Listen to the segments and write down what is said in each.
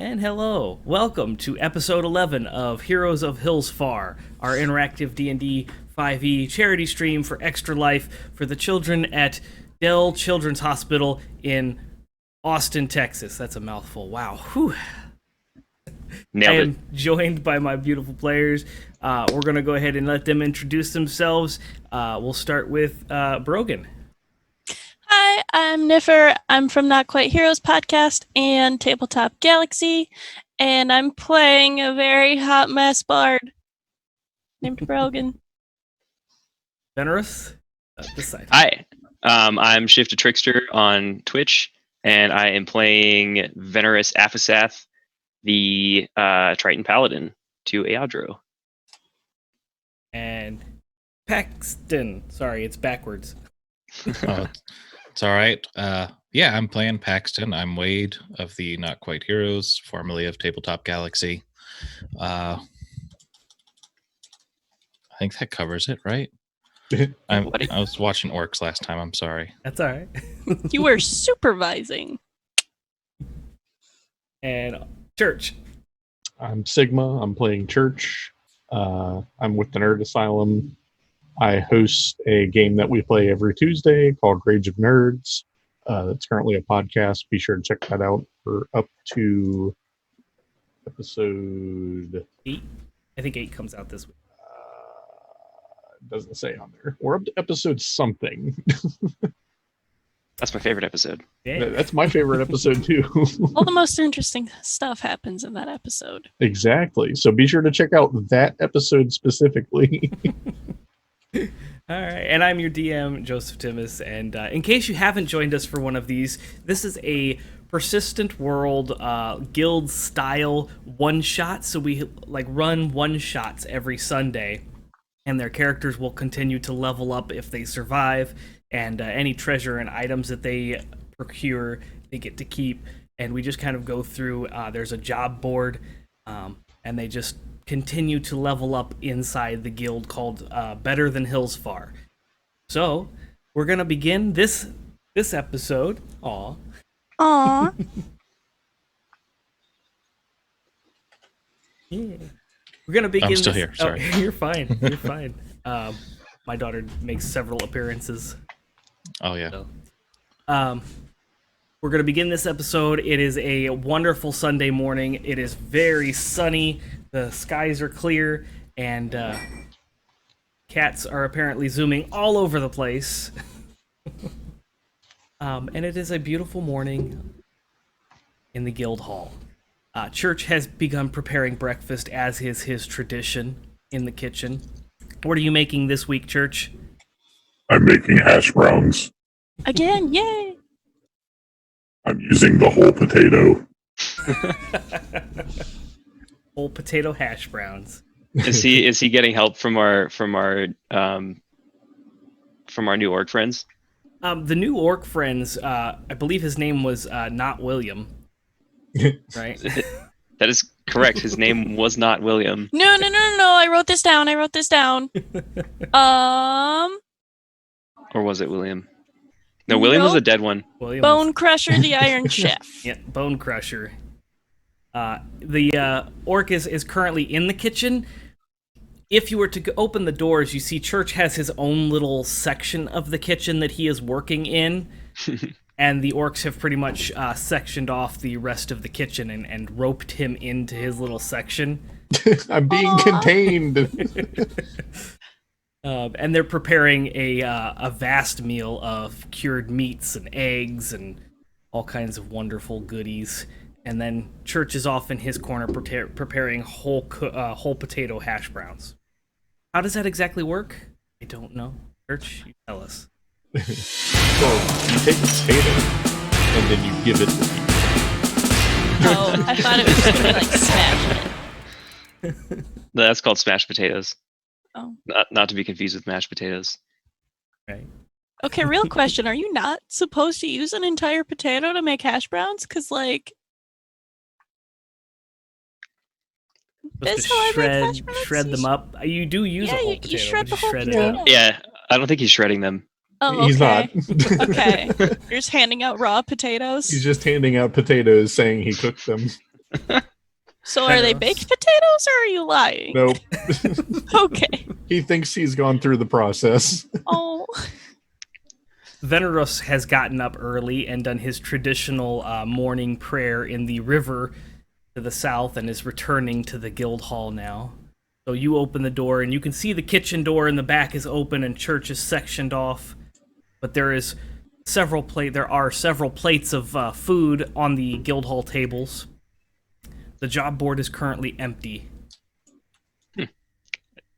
And hello, welcome to episode 11 of Heroes of Hillsfar, our interactive D&D 5e charity stream for Extra Life for the children at Dell Children's Hospital in Austin, Texas. That's a mouthful. Wow. Whew. Nailed I am joined by my beautiful players. We're going to go ahead and let them introduce themselves. We'll start with Brogan. Hi, I'm Niffer. I'm from Not Quite Heroes podcast and Tabletop Galaxy, and I'm playing a very hot mess bard named Brogan. Venerus, this side. Hi, I'm Shifted Trickster on Twitch, and I am playing Venerus Aphisath, the Triton Paladin to Eadro. And Paxton. Sorry, it's backwards. Oh, it's all right. Yeah, I'm playing Paxton. I'm Wade of the Not Quite Heroes, formerly of Tabletop Galaxy. I think that covers it, right? I was watching Orcs last time. I'm sorry. That's all right. You were supervising. And Church. I'm Sigma. I'm playing Church. I'm with the Nerd Asylum. I host a game that we play every Tuesday called Rage of Nerds. That's currently a podcast. Be sure to check that out. We're up to episode 8. I think 8 comes out this week. It doesn't say on there. We're up to episode something. That's my favorite episode. Yeah. That's my favorite episode too. All the most interesting stuff happens in that episode. Exactly. So be sure to check out that episode specifically. All right, and I'm your DM, Joseph Timmis, and in case you haven't joined us for one of these, this is a Persistent World guild-style one-shot, so we run one-shots every Sunday, and their characters will continue to level up if they survive, and any treasure and items that they procure, they get to keep, and we just kind of go through, there's a job board, and they just continue to level up inside the guild called Better Than Hillsfar. So, we're going to begin this episode. Aww. Yeah. We're going to begin I'm still here, sorry. Oh, you're fine. You're fine. My daughter makes several appearances. Oh, yeah. So, we're going to begin this episode. It is a wonderful Sunday morning. It is very sunny. The skies are clear, and cats are apparently zooming all over the place. And it is a beautiful morning in the guild hall. Church has begun preparing breakfast, as is his tradition, in the kitchen. What are you making this week, Church? I'm making hash browns. Again, yay! I'm using the whole potato. Whole potato hash browns. Is he getting help from our new orc friends? The new orc friends, I believe his name was not William. Right? That is correct. His name was not William. No, I wrote this down. Or was it William? No, William was Nope. a dead one. William Bone Crusher, the Iron Chef. Yeah, Bone Crusher. The orc is currently in the kitchen. If you were to open the doors, you see Church has his own little section of the kitchen that he is working in. And the orcs have pretty much sectioned off the rest of the kitchen and roped him into his little section. I'm being contained. And they're preparing a vast meal of cured meats and eggs and all kinds of wonderful goodies. And then Church is off in his corner preparing whole potato hash browns. How does that exactly work? I don't know. Church, you tell us. So you take a potato and then you give it to people. Oh, I thought it was just gonna be like smash it. No, that's called smashed potatoes. Oh. Not to be confused with mashed potatoes. Right. Okay, real question. Are you not supposed to use an entire potato to make hash browns? Because, that's how I make hash browns. Shred them up. You do use a whole you potato. shred but the whole shred it potato. up. Yeah, I don't think he's shredding them. Oh, okay. He's not. Okay. You're just handing out raw potatoes. He's just handing out potatoes saying he cooked them. So are they baked potatoes, or are you lying? Nope. Okay. He thinks he's gone through the process. Oh. Veneros has gotten up early and done his traditional morning prayer in the river to the south and is returning to the guild hall now. So you open the door and you can see the kitchen door in the back is open and church is sectioned off. But there are several plates of food on the guild hall tables. The job board is currently empty. I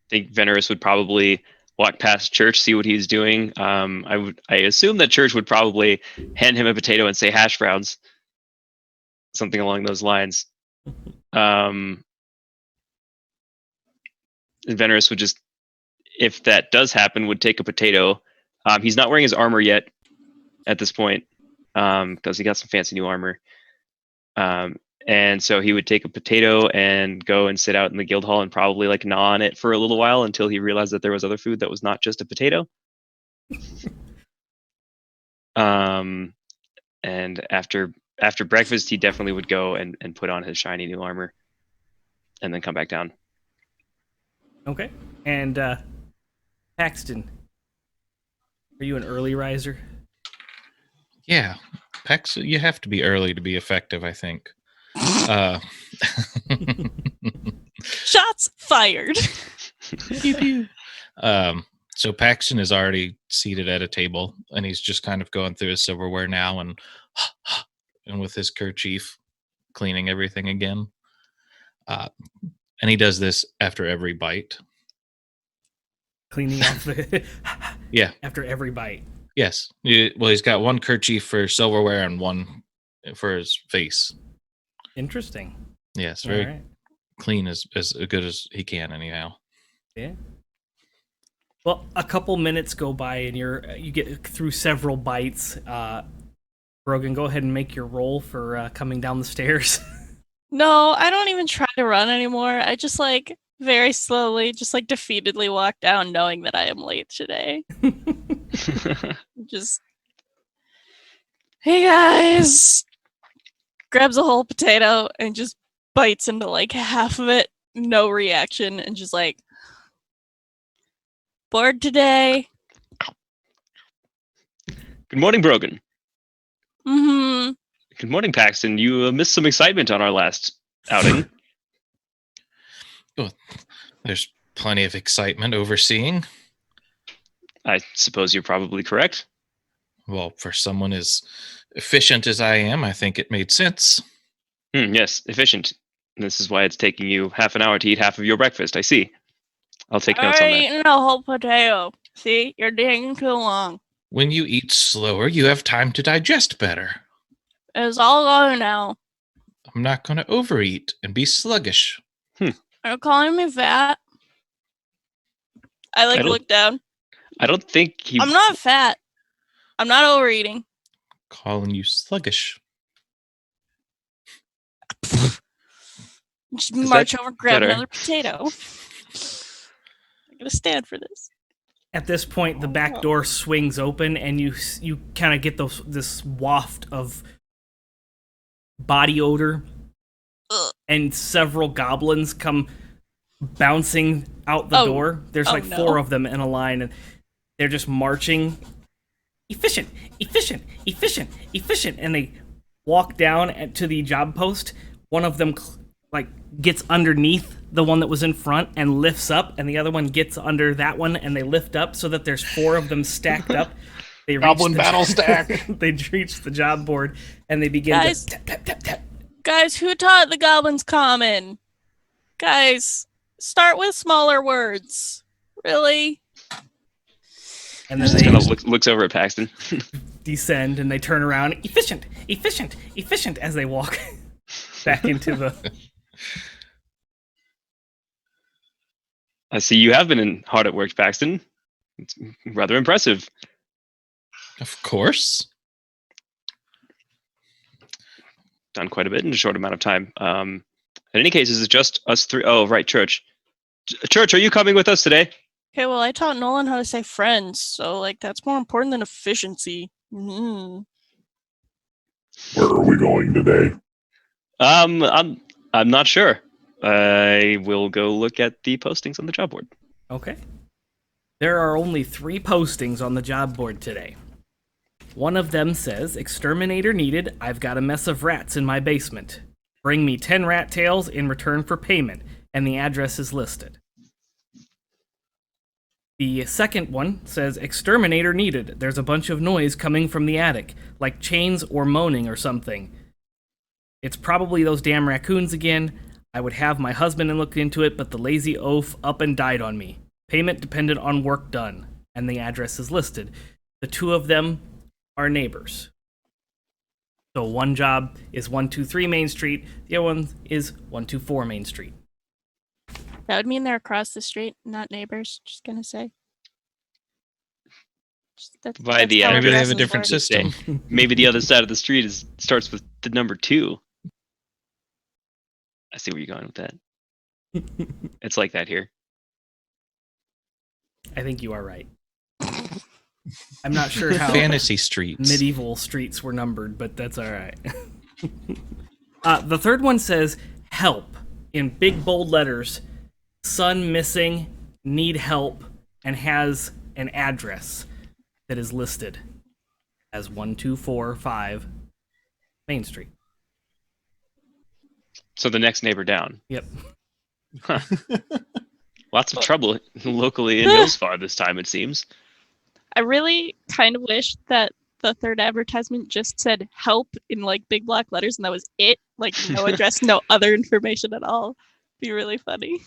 think Veneris would probably walk past Church, see what he's doing. I assume that Church would probably hand him a potato and say hash browns, something along those lines. And Veneris would just, if that does happen, would take a potato. He's not wearing his armor yet at this point because he got some fancy new armor. And so he would take a potato and go and sit out in the guild hall and probably like gnaw on it for a little while until he realized that there was other food that was not just a potato. And after breakfast, he definitely would go and put on his shiny new armor and then come back down. Okay. And Paxton, are you an early riser? Yeah, Pex, you have to be early to be effective, I think. Shots fired. So Paxton is already seated at a table, and he's just kind of going through his silverware now, and with his kerchief, cleaning everything again. And he does this after every bite. Cleaning off the Yeah. after every bite. Yes. Well, he's got one kerchief for silverware and one for his face. Interesting. Yes, very All right. clean as good as he can, anyhow. Yeah. Well, a couple minutes go by and you get through several bites. Brogan, go ahead and make your roll for coming down the stairs. No, I don't even try to run anymore. I just like very slowly, just like defeatedly walk down knowing that I am late today. Just, hey guys, grabs a whole potato and just bites into like half of it, no reaction, and just like, bored today. Good morning, Brogan. Mm-hmm. Good morning, Paxton. You missed some excitement on our last outing. There's plenty of excitement overseeing. I suppose you're probably correct. Well, for someone as efficient as I am, I think it made sense. Yes, efficient. This is why it's taking you half an hour to eat half of your breakfast. I see. I'll take notes on Already that. eaten a whole potato. See, you're taking too long. When you eat slower, you have time to digest better. It's all gone now. I'm not going to overeat and be sluggish. Are you calling me fat? I I don't- look down. I don't think he. I'm not fat. I'm not overeating. Calling you sluggish. Just Is march that over, grab better? another potato. I'm gonna stand for this. At this point, the back door swings open, and you kind of get this waft of body odor, Ugh. and several goblins come bouncing out the Oh. door. There's Oh, like no. 4 of them in a line, and they're just marching. Efficient, efficient, efficient, efficient, and they walk down to the job post. One of them gets underneath the one that was in front and lifts up, and the other one gets under that one, and they lift up so that there's 4 of them stacked up. They reach Goblin battle stack. They reach the job board and they begin Guys. to tap, tap, tap, tap. Guys, who taught the goblins common? Guys, start with smaller words. Really? And then Just kind they of looks over at Paxton. descend and they turn around. Efficient, efficient, efficient as they walk back into the. I see you have been hard at work, Paxton. It's rather impressive. Of course. Done quite a bit in a short amount of time. In any case, is it just us 3? Oh, right, Church. Church, are you coming with us today? Okay, well, I taught Nolan how to say friends, so, like, that's more important than efficiency. Mm. Where are we going today? I'm not sure. I will go look at the postings on the job board. Okay. There are only 3 postings on the job board today. One of them says, "Exterminator needed. I've got a mess of rats in my basement. Bring me 10 rat tails in return for payment," and the address is listed. The second one says, "Exterminator needed. There's a bunch of noise coming from the attic, like chains or moaning or something. It's probably those damn raccoons again. I would have my husband look into it, but the lazy oaf up and died on me. Payment dependent on work done," and the address is listed. The 2 of them are neighbors. So one job is 123 Main Street, the other one is 124 Main Street. That would mean they're across the street, not neighbors. Just gonna say. By the how Maybe they have a addresses different work. system. Maybe the other side of the street starts with the number 2. I see where you're going with that. It's like that here. I think you are right. I'm not sure how Fantasy streets. medieval streets were numbered, but that's all right. The third one says, "Help," in big bold letters. "Son missing, need help," and has an address that is listed as 1245 Main Street. So the next neighbor down. Yep. Lots of trouble locally in Hillsfar this time, it seems. I really kind of wish that the third advertisement just said "help" in like big block letters, and that was it. Like no address, no other information at all. Be really funny.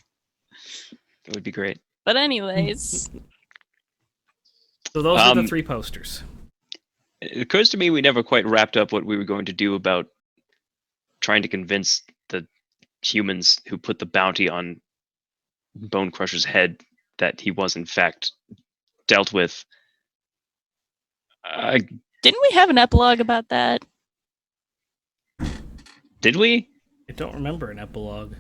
That would be great. But anyways, So those are the 3 posters. It occurs to me we never quite wrapped up what we were going to do about trying to convince the humans who put the bounty on Bone Crusher's head that he was in fact dealt with. didn't we have an epilogue about that? Did we? I don't remember an epilogue.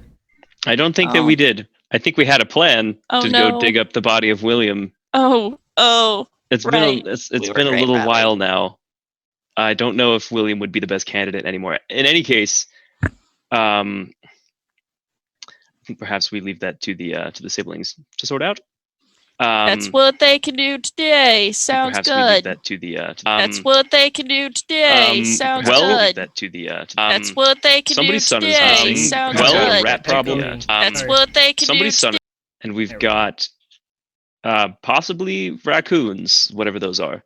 I don't think that we did. I think we had a plan to go dig up the body of William. Oh, It's right. been it's We were been a great little about it. while now. I don't know if William would be the best candidate anymore. In any case, I think perhaps we leave that to the siblings to sort out. That's what they can do today. Sounds perhaps we leave good. that to the. That's what they can do today. Sounds perhaps we leave good. that to the. That's what they can do somebody's son is today. missing. Sounds Well, good. rat problem. That's Sorry. what they can do Somebody's son, today. and we've There we go. got possibly raccoons, whatever those are.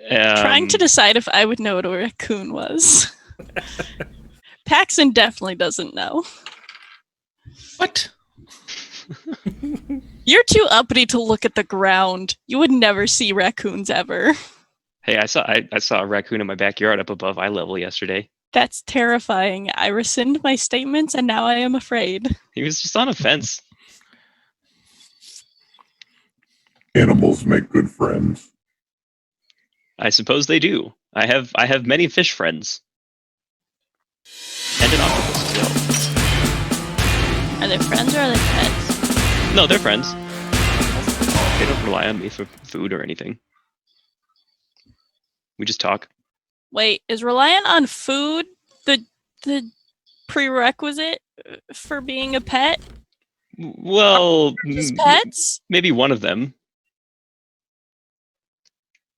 Trying to decide if I would know what a raccoon was. Paxton definitely doesn't know. What? You're too uppity to look at the ground. You would never see raccoons ever. Hey, I saw a raccoon in my backyard up above eye level yesterday. That's terrifying. I rescind my statements and now I am afraid. He was just on a fence. Animals make good friends. I suppose they do. I have many fish friends. And an octopus as well. Are they friends or are they pets? No, they're friends. They don't rely on me for food or anything. We just talk. Wait, is reliant on food the prerequisite for being a pet? Well, Just pets? maybe one of them.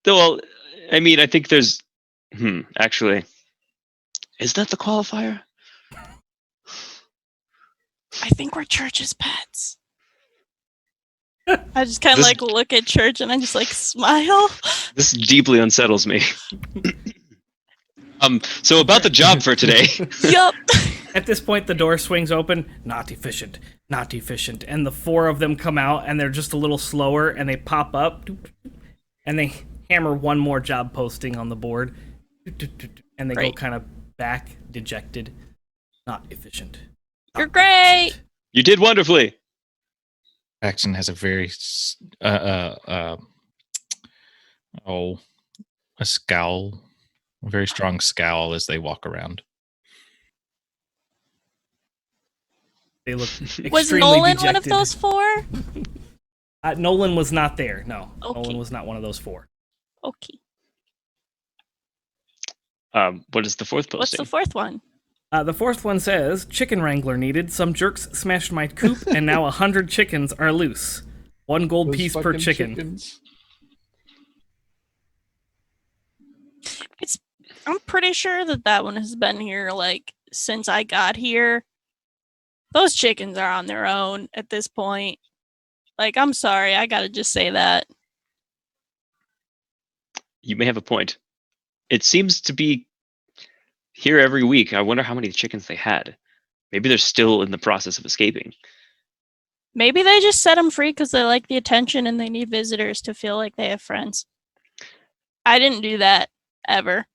Well, I mean, I think there's. Actually, is that the qualifier? I think we're Church's pets. I just kind of This- like look at Church and I just like smile. This deeply unsettles me. So about the job for today. Yup. At this point, the door swings open. Not efficient. Not efficient. And the 4 of them come out, and they're just a little slower, and they pop up, and they hammer one more job posting on the board, and they go Great. kind of back, dejected. Not efficient. You're great. You did wonderfully. Paxton has a very a scowl, a very strong scowl as they walk around. They look Was extremely Nolan dejected. one of those 4? Nolan was not there. No, Okay. Nolan was not one of those 4. Okay. What is the fourth posting? What's the fourth one? The fourth one says, chicken wrangler needed. Some jerks smashed my coop, and now 100 chickens are loose. 1 gold Those piece per fucking chicken. chickens. I'm pretty sure that one has been here, like, since I got here. Those chickens are on their own at this point. Like, I'm sorry, I gotta just say that. You may have a point. It seems to be here every week. I wonder how many chickens they had. Maybe they're still in the process of escaping. Maybe they just set them free because they like the attention and they need visitors to feel like they have friends. I didn't do that, ever.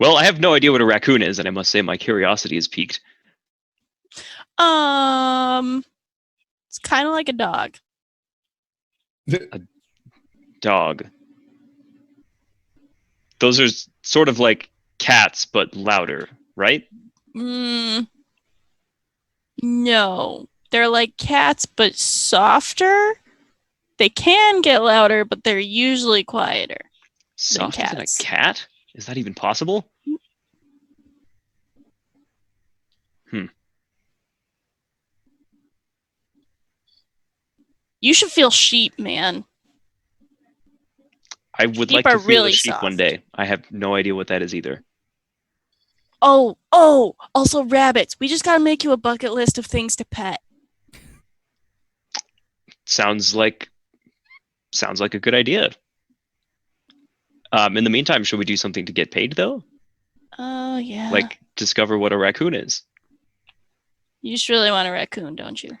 Well, I have no idea what a raccoon is, and I must say my curiosity is piqued. It's kind of like a dog. Dog. Those are sort of like cats, but louder, right? No. They're like cats, but softer. They can get louder, but they're usually quieter. Softer than a cats. cat? Is that even possible? You should feel sheep, man. I would Sheep like to are feel really a sheep one soft. day. I have no idea what that is either. Oh, also rabbits. We just gotta make you a bucket list of things to pet. Sounds like a good idea. In the meantime, should we do something to get paid though? Oh, yeah. Like discover what a raccoon is? You just really want a raccoon, don't you?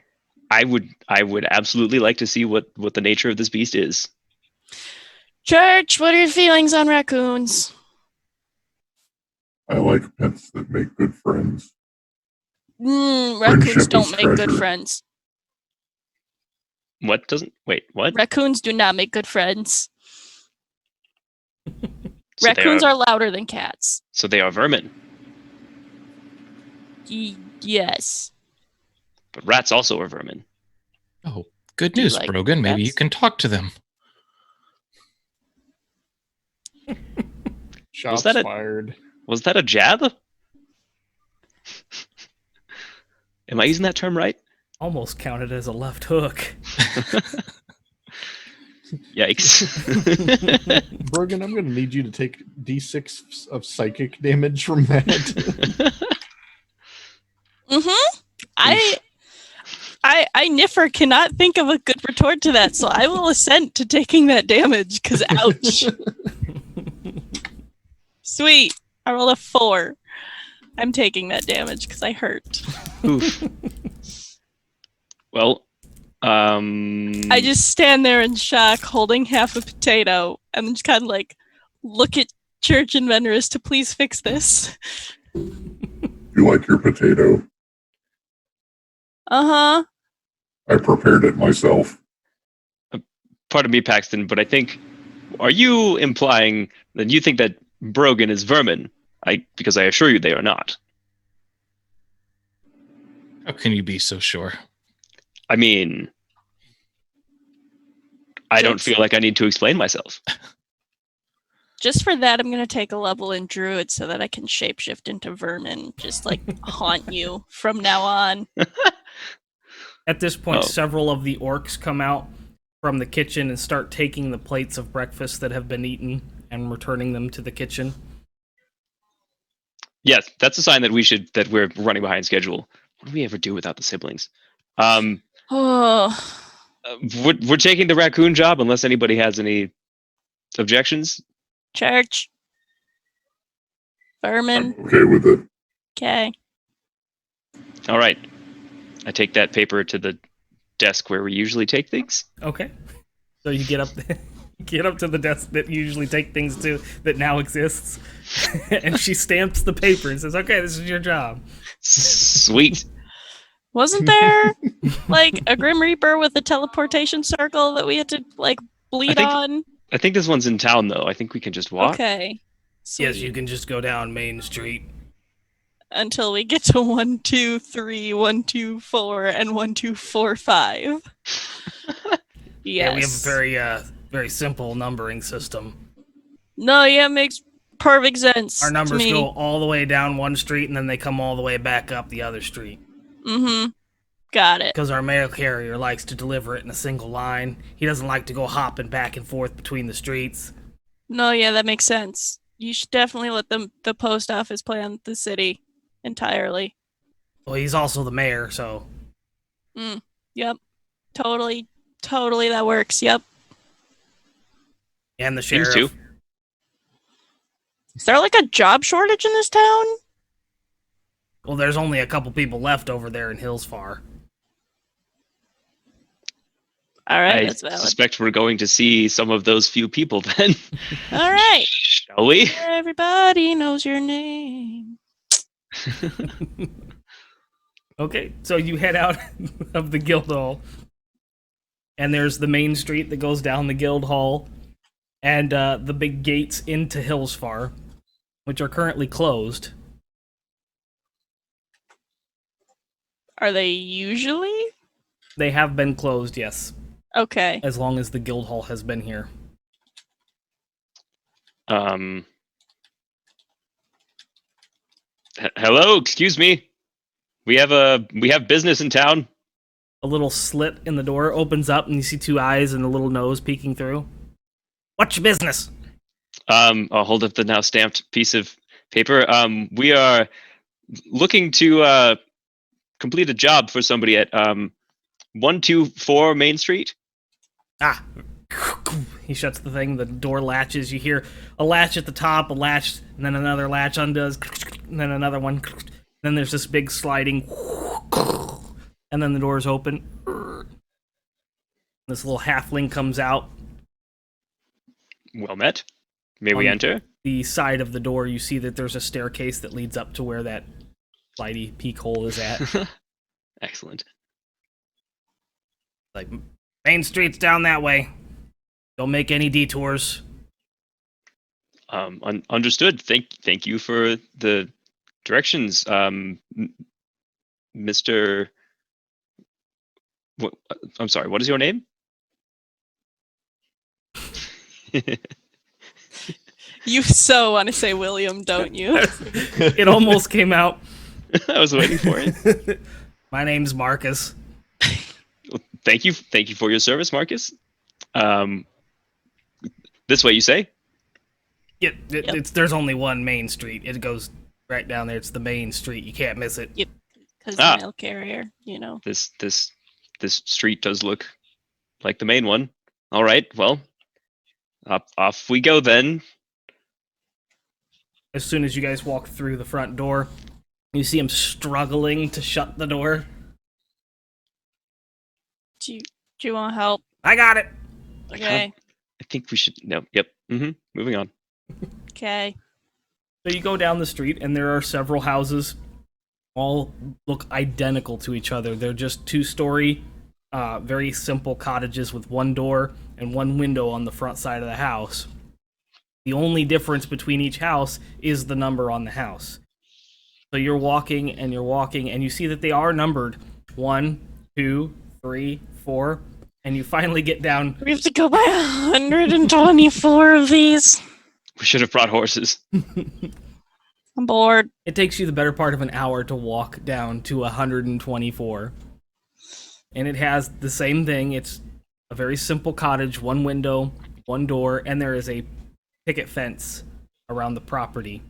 I would absolutely like to see what the nature of this beast is. Church, what are your feelings on raccoons? I like pets that make good friends. Raccoons Friendship don't is make good treasure. friends. What doesn't wait, what? Raccoons do not make good friends. So Raccoons are louder than cats. So they are vermin. Yes. But rats also are vermin. Oh, good Do you news, like Brogan. Maybe you rats? can talk to them. Shots that a- fired. Was that a jab? Am I using that term right? Almost counted as a left hook. Yikes. Brogan, I'm going to need you to take D6 of psychic damage from that. I Niffer cannot think of a good retort to that, so I will assent to taking that damage, because ouch. Sweet. I rolled a 4. I'm taking that damage because I hurt. Oof. Well, I just stand there in shock, holding half a potato, and then just kind of like look at Church and Venrus to please fix this. You like your potato? Uh-huh. I prepared it myself. pardon me, Paxton, but I think, are you implying that you think that Brogan is vermin? Because I assure you they are not. How can you be so sure? I mean, I don't Jokes. feel like I need to explain myself. Just for that, I'm going to take a level in Druid so that I can shapeshift into vermin, just like haunt you from now on. At this point, Oh. several of the orcs come out from the kitchen and start taking the plates of breakfast that have been eaten and returning them to the kitchen. Yes, that's a sign that we're running behind schedule. What do we ever do without the siblings? Oh, We're taking the raccoon job unless anybody has any objections. Church. Vermin. I'm okay with it. Okay. All right. I take that paper to the desk where we usually take things. Okay. So you get up get up to the desk that you usually take things to that now exists. And she stamps the paper and says, "Okay, this is your job." Sweet. Wasn't there like a Grim Reaper with a teleportation circle that we had to like bleed on? I think this one's in town though. I think we can just walk. Okay. Yes, Sweet. you can just go down Main Street. Until we get to 1, 2, 3, 1, 2, 4, and 1, 2, 4, 5. Yeah, we have a Yes. very simple numbering system. No, yeah, makes perfect sense. Our to numbers me. go all the way down one street and then they come all the way back up the other street. Mm-hmm. Got it. Because our mail carrier likes to deliver it in a single line. He doesn't like to go hopping back and forth between the streets. No, yeah, that makes sense. You should definitely let the post office plan the city entirely. Well, he's also the mayor, so Yep. Totally that works. Yep. and the Seems sheriff. to. Is there like a job shortage in this town? Well, there's only a couple people left over there in Hillsfar. All right, I that's valid. suspect we're going to see some of those few people then. All right. Shall we? Everybody knows your name. Okay, so you head out of the guild hall, and there's the main street that goes down the guild hall, and the big gates into Hillsfar, which are currently closed. Are they usually? They have been closed, yes, Okay. as long as the guild hall has been here. Hello, excuse me. We have business in town. A little slit in the door opens up, and you see two eyes and a little nose peeking through. What's your business? I'll hold up the now stamped piece of paper. We are looking to complete a job for somebody at 124 Main Street. Ah. He shuts the thing, the door latches, you hear a latch at the top, a latch, and then another latch undoes, and then another one, then there's this big sliding, and then the doors open. This little halfling comes out. Well met. May we On enter? the side of the door, you see that there's a staircase that leads up to where that slidey peek hole is at. Excellent. Like, Main Street's down that way. Don't make any detours. Understood. Thank you for the directions, Mr. What, I'm sorry. What is your name? You so want to say William, don't you? It almost came out. I was waiting for it. My name's Marcus. Thank you for your service, Marcus. This way, you say? Yeah, it's there's only one main street. It goes right down there. It's the main street. You can't miss it. Because the mail carrier, you know. This street does look like the main one. All right, well, off we go then. As soon as you guys walk through the front door, you see him struggling to shut the door. Do you want help? I got it. Okay. I think we should. No. Yep. Moving on. Okay. So you go down the street, and there are several houses. All look identical to each other. They're just two-story, very simple cottages with one door and one window on the front side of the house. The only difference between each house is the number on the house. So you're walking, and you see that they are numbered 1, 2, 3, 4, and you finally get down. We have to go by 124 of these. We should have brought horses. I'm bored. It takes you the better part of an hour to walk down to 124. And it has the same thing. It's a very simple cottage, one window, one door, and there is a picket fence around the property.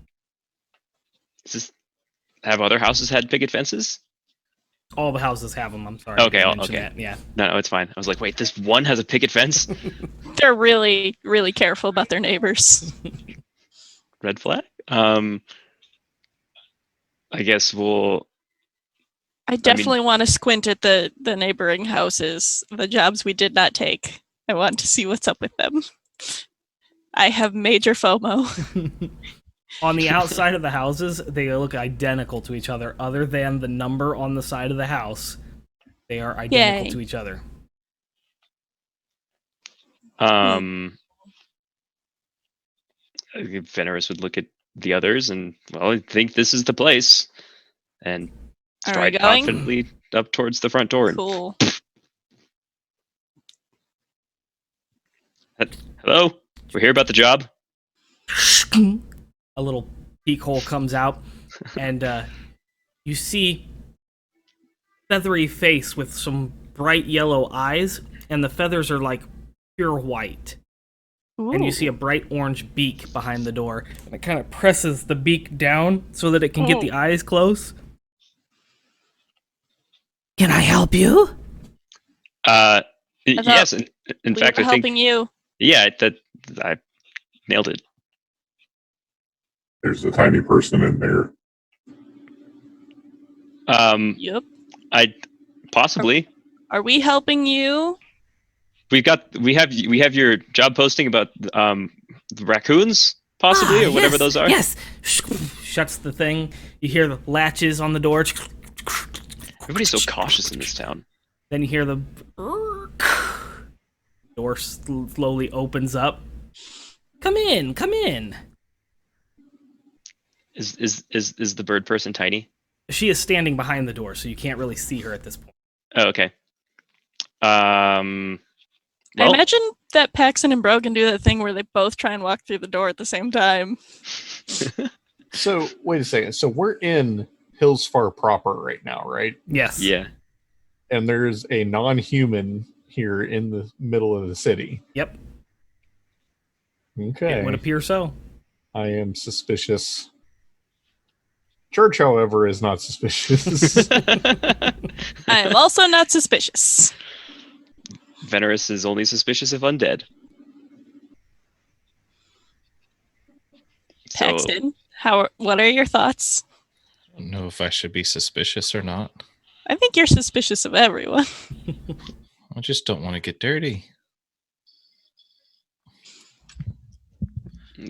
Have other houses had picket fences? All the houses have them. I'm sorry. Okay, I mentioned okay. that. Yeah. No, it's fine. I was like, wait, this one has a picket fence? They're really, really careful about their neighbors. Red flag? I guess I definitely want to squint at the neighboring houses, the jobs we did not take. I want to see what's up with them. I have major FOMO. On the outside of the houses, they look identical to each other, other than the number on the side of the house. They are identical Yay. to each other. Venerus would look at the others and, well, I think this is the place. And Are we stride going? confidently up towards the front door. Cool. Hello, we're here about the job. A little peek hole comes out, and you see feathery face with some bright yellow eyes, and the feathers are like pure white. And you see a bright orange beak behind the door, and it kind of presses the beak down so that it can get the eyes close. Can I help you? Yes. In We fact, were I think helping you. yeah, that I nailed it. There's a tiny person in there. Yep. I possibly. Are we helping you? We have your job posting about the raccoons, possibly, or whatever those are. Yes. Shuts the thing. You hear the latches on the door. Everybody's so cautious in this town. Then you hear the door slowly opens up. Come in. Come in. Is the bird person tiny? She is standing behind the door, so you can't really see her at this point. Oh, okay. I Well, imagine that Paxton and Brogan do that thing where they both try and walk through the door at the same time. So wait a second. So we're in Hillsfar proper right now, right? Yes. yeah. And there's a non-human here in the middle of the city. Yep. Okay. It would appear so. I am suspicious. Church, however, is not suspicious. I am also not suspicious. Venerus is only suspicious of undead. So, Paxton, what are your thoughts? I don't know if I should be suspicious or not. I think you're suspicious of everyone. I just don't want to get dirty.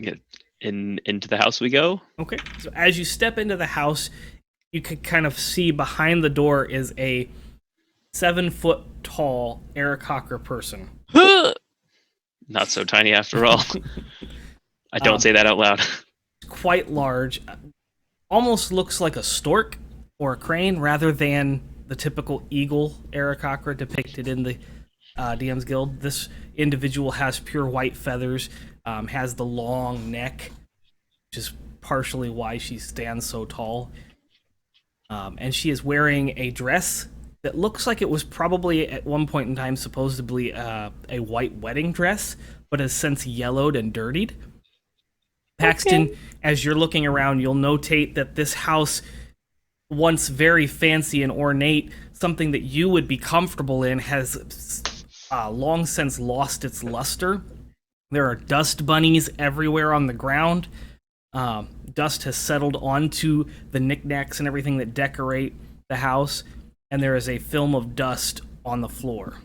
get into the house we go. Okay. So as you step into the house, you can kind of see behind the door is a 7-foot tall Eric Hocker person. Not so tiny after all. I don't say that out loud. Quite large. Almost looks like a stork or a crane rather than the typical eagle Eric Hocker depicted in the DM's Guild. This individual has pure white feathers, has the long neck, which is partially why she stands so tall. And she is wearing a dress that looks like it was probably at one point in time supposedly a white wedding dress, but has since yellowed and dirtied. Paxton, as you're looking around, you'll notate that this house, once very fancy and ornate, something that you would be comfortable in, has long since lost its luster. There are dust bunnies everywhere on the ground. Dust has settled onto the knickknacks and everything that decorate the house, and there is a film of dust on the floor.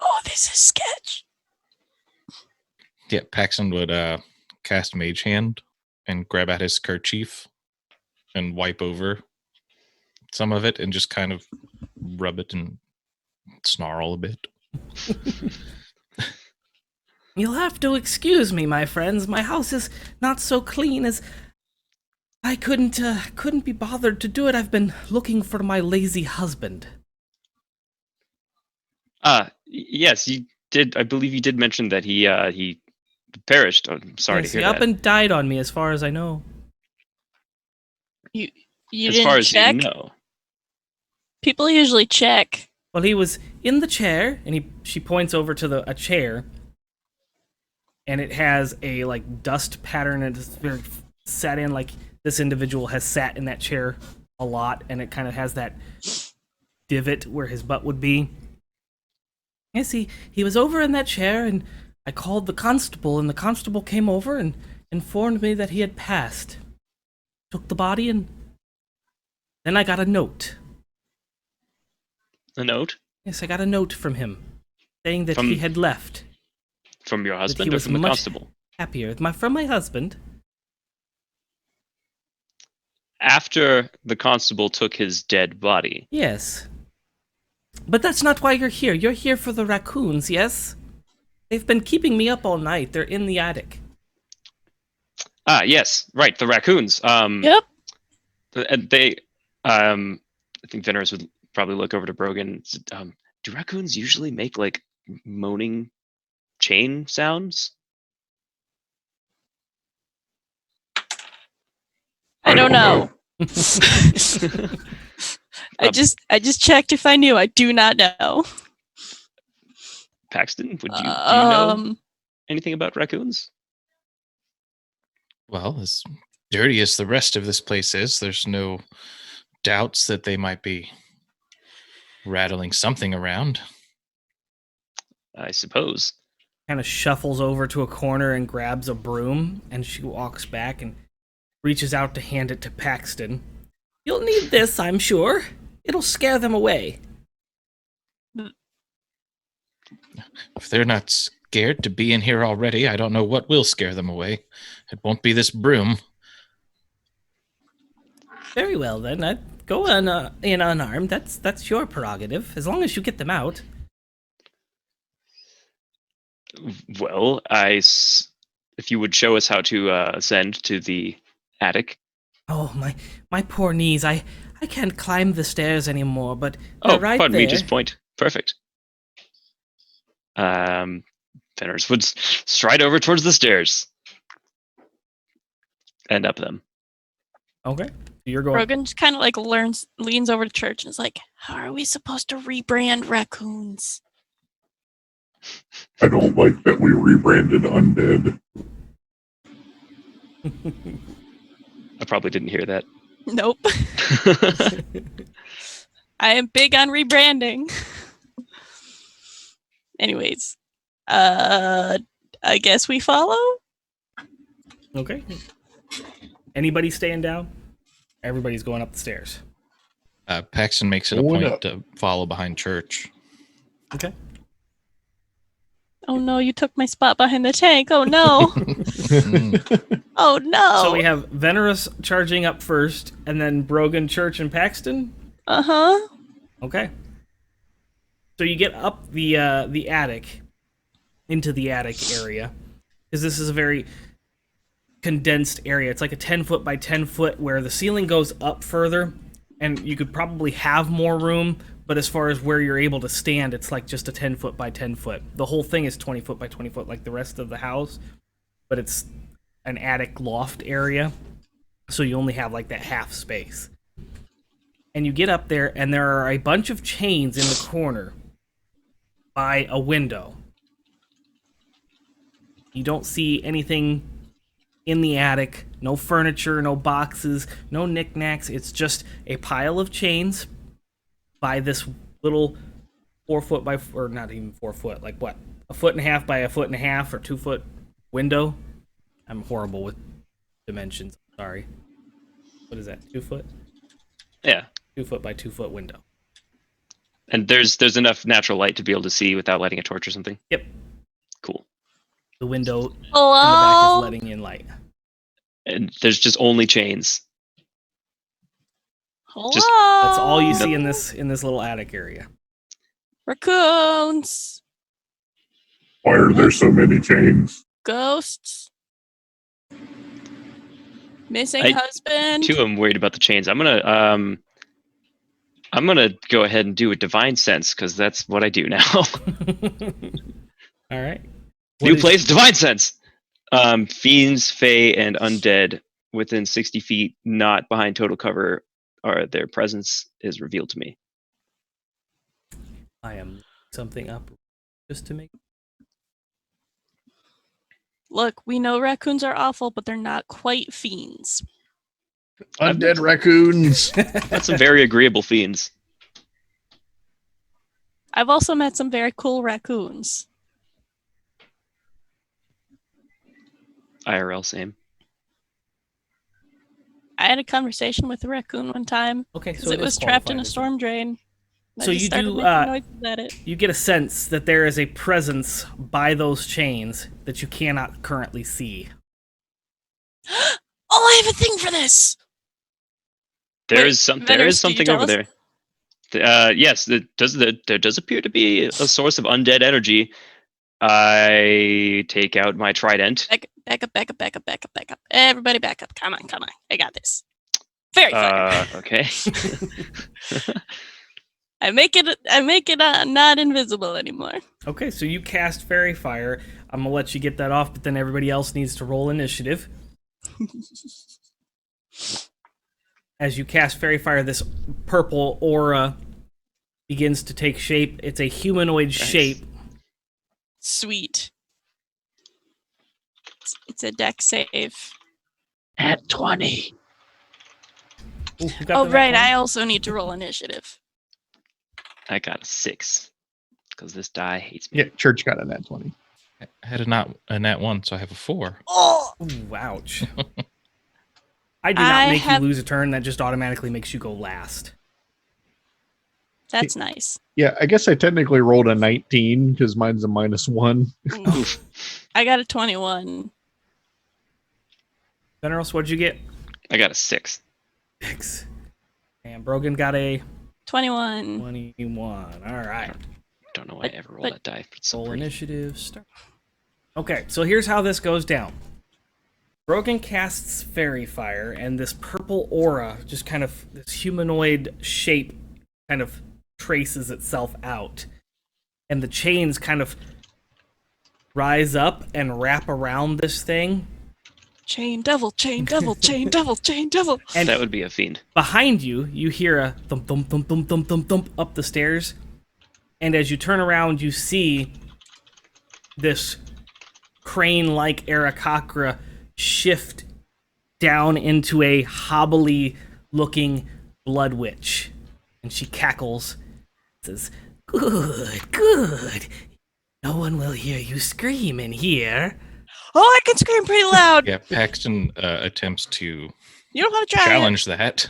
Oh, this is sketch. Yeah, Paxton would cast Mage Hand and grab at his kerchief and wipe over some of it and just kind of rub it and snarl a bit. You'll have to excuse me, my friends. My house is not so clean as I couldn't be bothered to do it. I've been looking for my lazy husband. Yes, you did. I believe you did mention that he perished. I'm sorry Yes, to hear he up that. and died on me, as far as I know. You As didn't far as check? you know. People usually check. Well, he was in the chair, and she points over to a chair, and it has a like dust pattern, and it's very set in. Like this individual has sat in that chair a lot, and it kind of has that divot where his butt would be. Yes, he was over in that chair, and I called the constable, and the constable came over and informed me that he had passed. Took the body, and then I got a note. A note Yes, I got a note from him saying that From- he had left. from your he husband or was from the much- constable? Happier. From my husband. After the constable took his dead body. Yes. But that's not why you're here. You're here for the raccoons, yes? They've been keeping me up all night. They're in the attic. Yes, right, the raccoons. Yep. And they, I think Venerus would probably look over to Brogan. Do raccoons usually make like moaning chain sounds? I don't know. Um, I just checked if I knew. I do not know. Paxton, do you know anything about raccoons? Well, as dirty as the rest of this place is, there's no doubts that they might be rattling something around. I suppose. Kind of shuffles over to a corner and grabs a broom, and she walks back and reaches out to hand it to Paxton. You'll need this, I'm sure. It'll scare them away. If they're not scared to be in here already, I don't know what will scare them away. It won't be this broom. Very well, then. Go on in unarmed. That's your prerogative, as long as you get them out. Well, if you would show us how to ascend to the attic. Oh, my poor knees. I can't climb the stairs anymore, but Oh, they're right pardon there. me, just point. Perfect. Fenris would stride over towards the stairs and up them. Okay. You're going. Rogan just kind of like leans over to Church and is like, how are we supposed to rebrand raccoons? I don't like that we rebranded undead. I probably didn't hear that. Nope. I am big on rebranding. Anyways, I guess we follow? Okay. Anybody staying down? Everybody's going up the stairs. Paxton makes it a Going point up. to follow behind Church. Okay. Oh no, you took my spot behind the tank. Oh no. Oh no. So we have Venerus charging up first, and then Brogan, Church, and Paxton? Uh-huh. Okay. So you get up the attic, into the attic area, because this is a very condensed area. It's like a 10-foot by 10-foot where the ceiling goes up further, and you could probably have more room, but as far as where you're able to stand, it's like just a 10-foot by 10-foot. The whole thing is 20-foot by 20-foot like the rest of the house, but it's an attic loft area, so you only have like that half space. And you get up there, and there are a bunch of chains in the corner by a window. You don't see anything in the attic, no furniture, no boxes, no knickknacks. It's just a pile of chains by this little 4 foot by, or not even 4 foot, like what, 1.5 by 1.5 or 2 foot window. I'm horrible with dimensions. Sorry. What is that? 2 foot? Yeah. 2 foot by 2 foot window. And there's enough natural light to be able to see without lighting a torch or something? Yep. Cool. The window in the back Hello? is letting in light. And there's just only chains. Hello? That's all you see in this little attic area. Raccoons. Why are there so many chains? Ghosts. Missing I- husband. Too, I'm worried about the chains. I'm gonna go ahead and do a divine sense because that's what I do now. All right. New place, divine sense. Fiends, fae, and undead within 60 feet, not behind total cover, or their presence is revealed to me. I am looking something up just to make. Look, we know raccoons are awful, but they're not quite fiends. Undead raccoons. That's some very agreeable fiends. I've also met some very cool raccoons. IRL, same. I had a conversation with a raccoon one time Okay, because so it was trapped in a storm drain. I So just you started do, making noises at it. You get a sense that there is a presence by those chains that you cannot currently see. Oh, I have a thing for this. There Wait, is there Venerus, is did you something tell over us? there. Yes, there does appear to be a source of undead energy. I take out my trident. Back up. Everybody back up. Come on. I got this. Very fire. Okay. I make it not invisible anymore. Okay, so you cast Fairy Fire. I'm gonna let you get that off, but then everybody else needs to roll initiative. As you cast Fairy Fire, this purple aura begins to take shape. It's a humanoid shape. Sweet. It's a deck save. At 20. Ooh, who got Oh, the right. nat 20? I also need to roll initiative. I got a 6 because this die hates me. Yeah, Church got a nat 20. I had a nat 1, so I have a 4. Oh! Ooh, ouch. I do not make you lose a turn. That just automatically makes you go last. That's nice. Yeah, I guess I technically rolled a 19 because mine's a -1. Oof. I got a 21. Veneros, what'd you get? I got a 6. 6. And Brogan got a 21. 21. All right. Don't know why I ever roll that die. But it's so Roll pretty. initiative. Start. Okay, so here's how this goes down. Brogan casts Fairy Fire, and this purple aura, just kind of this humanoid shape, kind of traces itself out. And the chains kind of rise up and wrap around this thing. Chain devil, chain devil, chain devil, chain devil. And That would be a fiend. behind you, you hear a thump, thump, thump, thump, thump, thump, thump up the stairs. And as you turn around, you see this crane-like Aarakocra shift down into a hobbly-looking blood witch. And she cackles, says, "Good, good. No one will hear you scream in here." Oh, I can scream pretty loud. Yeah, Paxton attempts to You don't have to try challenge that.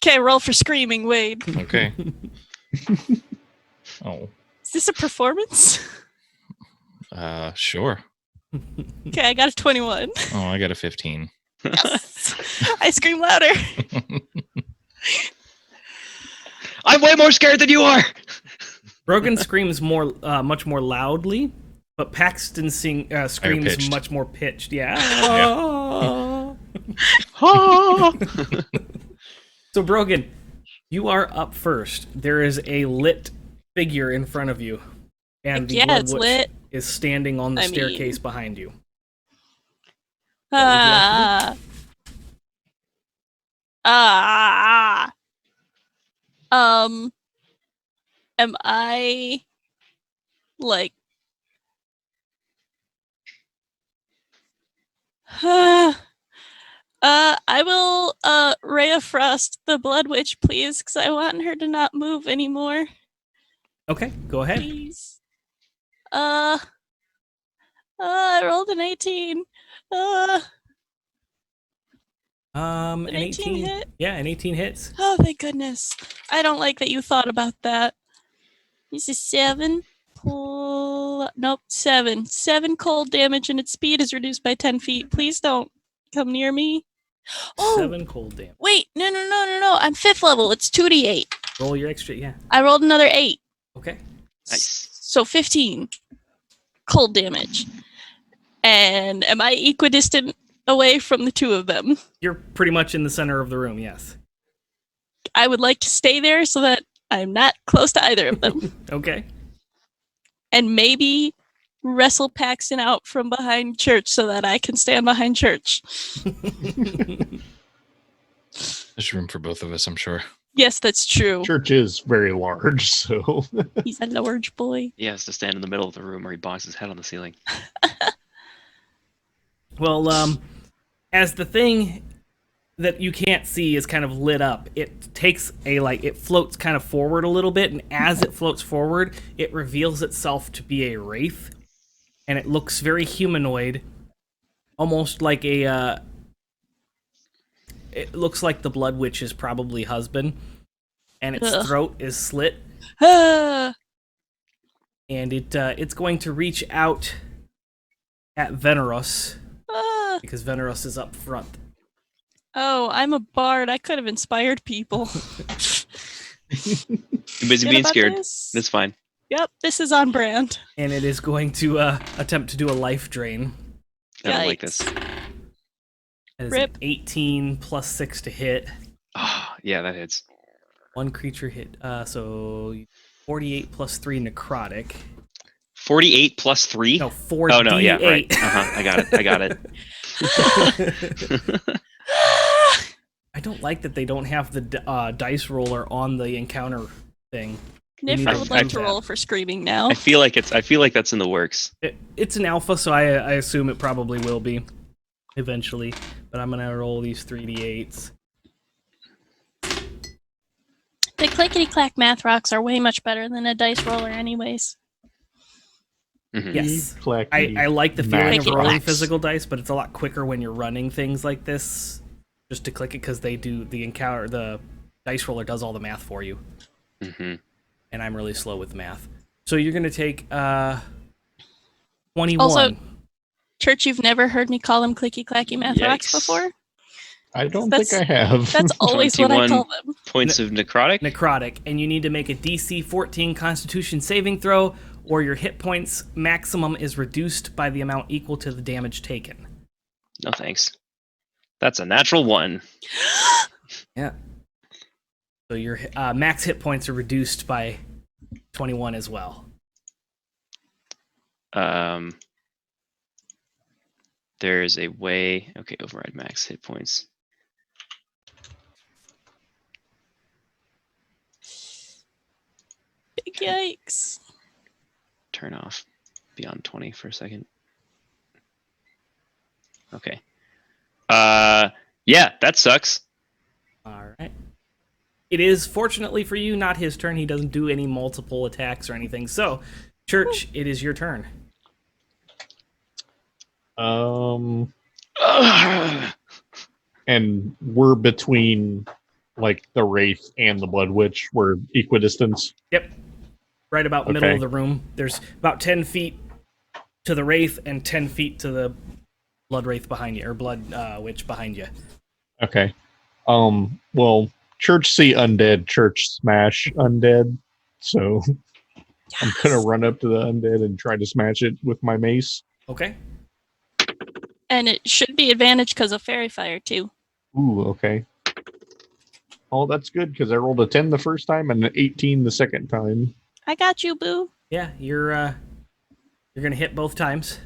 Okay, roll for screaming, Wade. Okay. Oh, Is this a performance? sure. Okay, I got a 21. Oh, I got a 15. Yes. I scream louder. I'm way more scared than you are. Brogan screams much more loudly, but Paxton screams pitched. much more pitched. Yeah. So Brogan, you are up first. There is a lit figure in front of you, and Heck the yeah, Blood it's Witch lit. is standing on the I staircase mean- behind you. Ah. Ah. Am I like I will Ray of Frost the Blood Witch, please, because I want her to not move anymore. Okay, go ahead. Please. I rolled an 18. An An 18 hit? Yeah, an 18 hits. Oh, thank goodness. I don't like that you thought about that. This is 7. Nope, 7. 7 cold damage, and its speed is reduced by 10 feet. Please don't come near me. Oh, 7 cold damage. wait. No. I'm 5th level. It's 2d8. Roll your extra, yeah. I rolled another 8. Okay. Nice. So 15 cold damage. And am I equidistant away from the two of them? You're pretty much in the center of the room, yes. I would like to stay there so that I'm not close to either of them. Okay. And maybe wrestle Paxton out from behind Church so that I can stand behind Church. There's room for both of us, I'm sure. Yes, that's true. Church is very large, so He's a large boy. He has to stand in the middle of the room or he bonks his head on the ceiling. Well, as the thing that you can't see is kind of lit up, it takes it floats kind of forward a little bit, and as it floats forward, it reveals itself to be a wraith, and it looks very humanoid, almost like it looks like the Blood Witch's probably husband, and its Ugh. throat is slit, Ah, and it's going to reach out at Veneros, ah. because Veneros is up front. Oh, I'm a bard. I could have inspired people. Too busy Forget being about scared. this. That's fine. Yep, this is on brand. And it is going to attempt to do a life drain. I don't like Yikes. this. That is Rip. an 18 plus 6 to hit. Oh, yeah, that hits. One creature hit. So 48 plus 3 necrotic. 48 plus 3? No, 4d8. Oh, no, yeah, right. I got it. I don't like that they don't have the dice roller on the encounter thing. You need Niffer to would like do to that. roll for screaming now. I feel like that's in the works. It's an alpha, so I assume it probably will be eventually. But I'm gonna roll these 3d8s. The clickety-clack math rocks are way much better than a dice roller anyways. Mhm. Yes. Clacky I like the feeling of Math rolling rocks. physical dice, but it's a lot quicker when you're running things like this. Just to click it because they do the encounter. The dice roller does all the math for you, Mhm. and I'm really slow with math. So you're gonna take 21. Also, Church, you've never heard me call them clicky-clacky math rocks Yikes. before? I don't That's- think I have. That's always what I 21 call them. Points of necrotic? Necrotic, and you need to make a DC 14 Constitution saving throw, or your hit points maximum is reduced by the amount equal to the damage taken. No thanks. That's a natural 1. Yeah. So your max hit points are reduced by 21 as well. There's a way. Okay, override max hit points. Big yikes. Turn off beyond 20 for a second. Okay. Yeah, that sucks. All right. It is, fortunately for you, not his turn. He doesn't do any multiple attacks or anything. So, Church, it is your turn. And we're between like the Wraith and the Blood Witch. We're equidistance. Yep. Right about middle Okay. of the room. There's about 10 feet to the Wraith and 10 feet to the Blood Wraith behind you, or Blood Witch behind you. Okay. Well, Church see undead, Church smash undead. So I'm gonna run up to the undead and try to smash it with my mace. Okay. And it should be advantage because of fairy fire, too. Ooh, okay. Oh, that's good because I rolled a 10 the first time and an 18 the second time. I got you, boo. Yeah, you're gonna hit both times.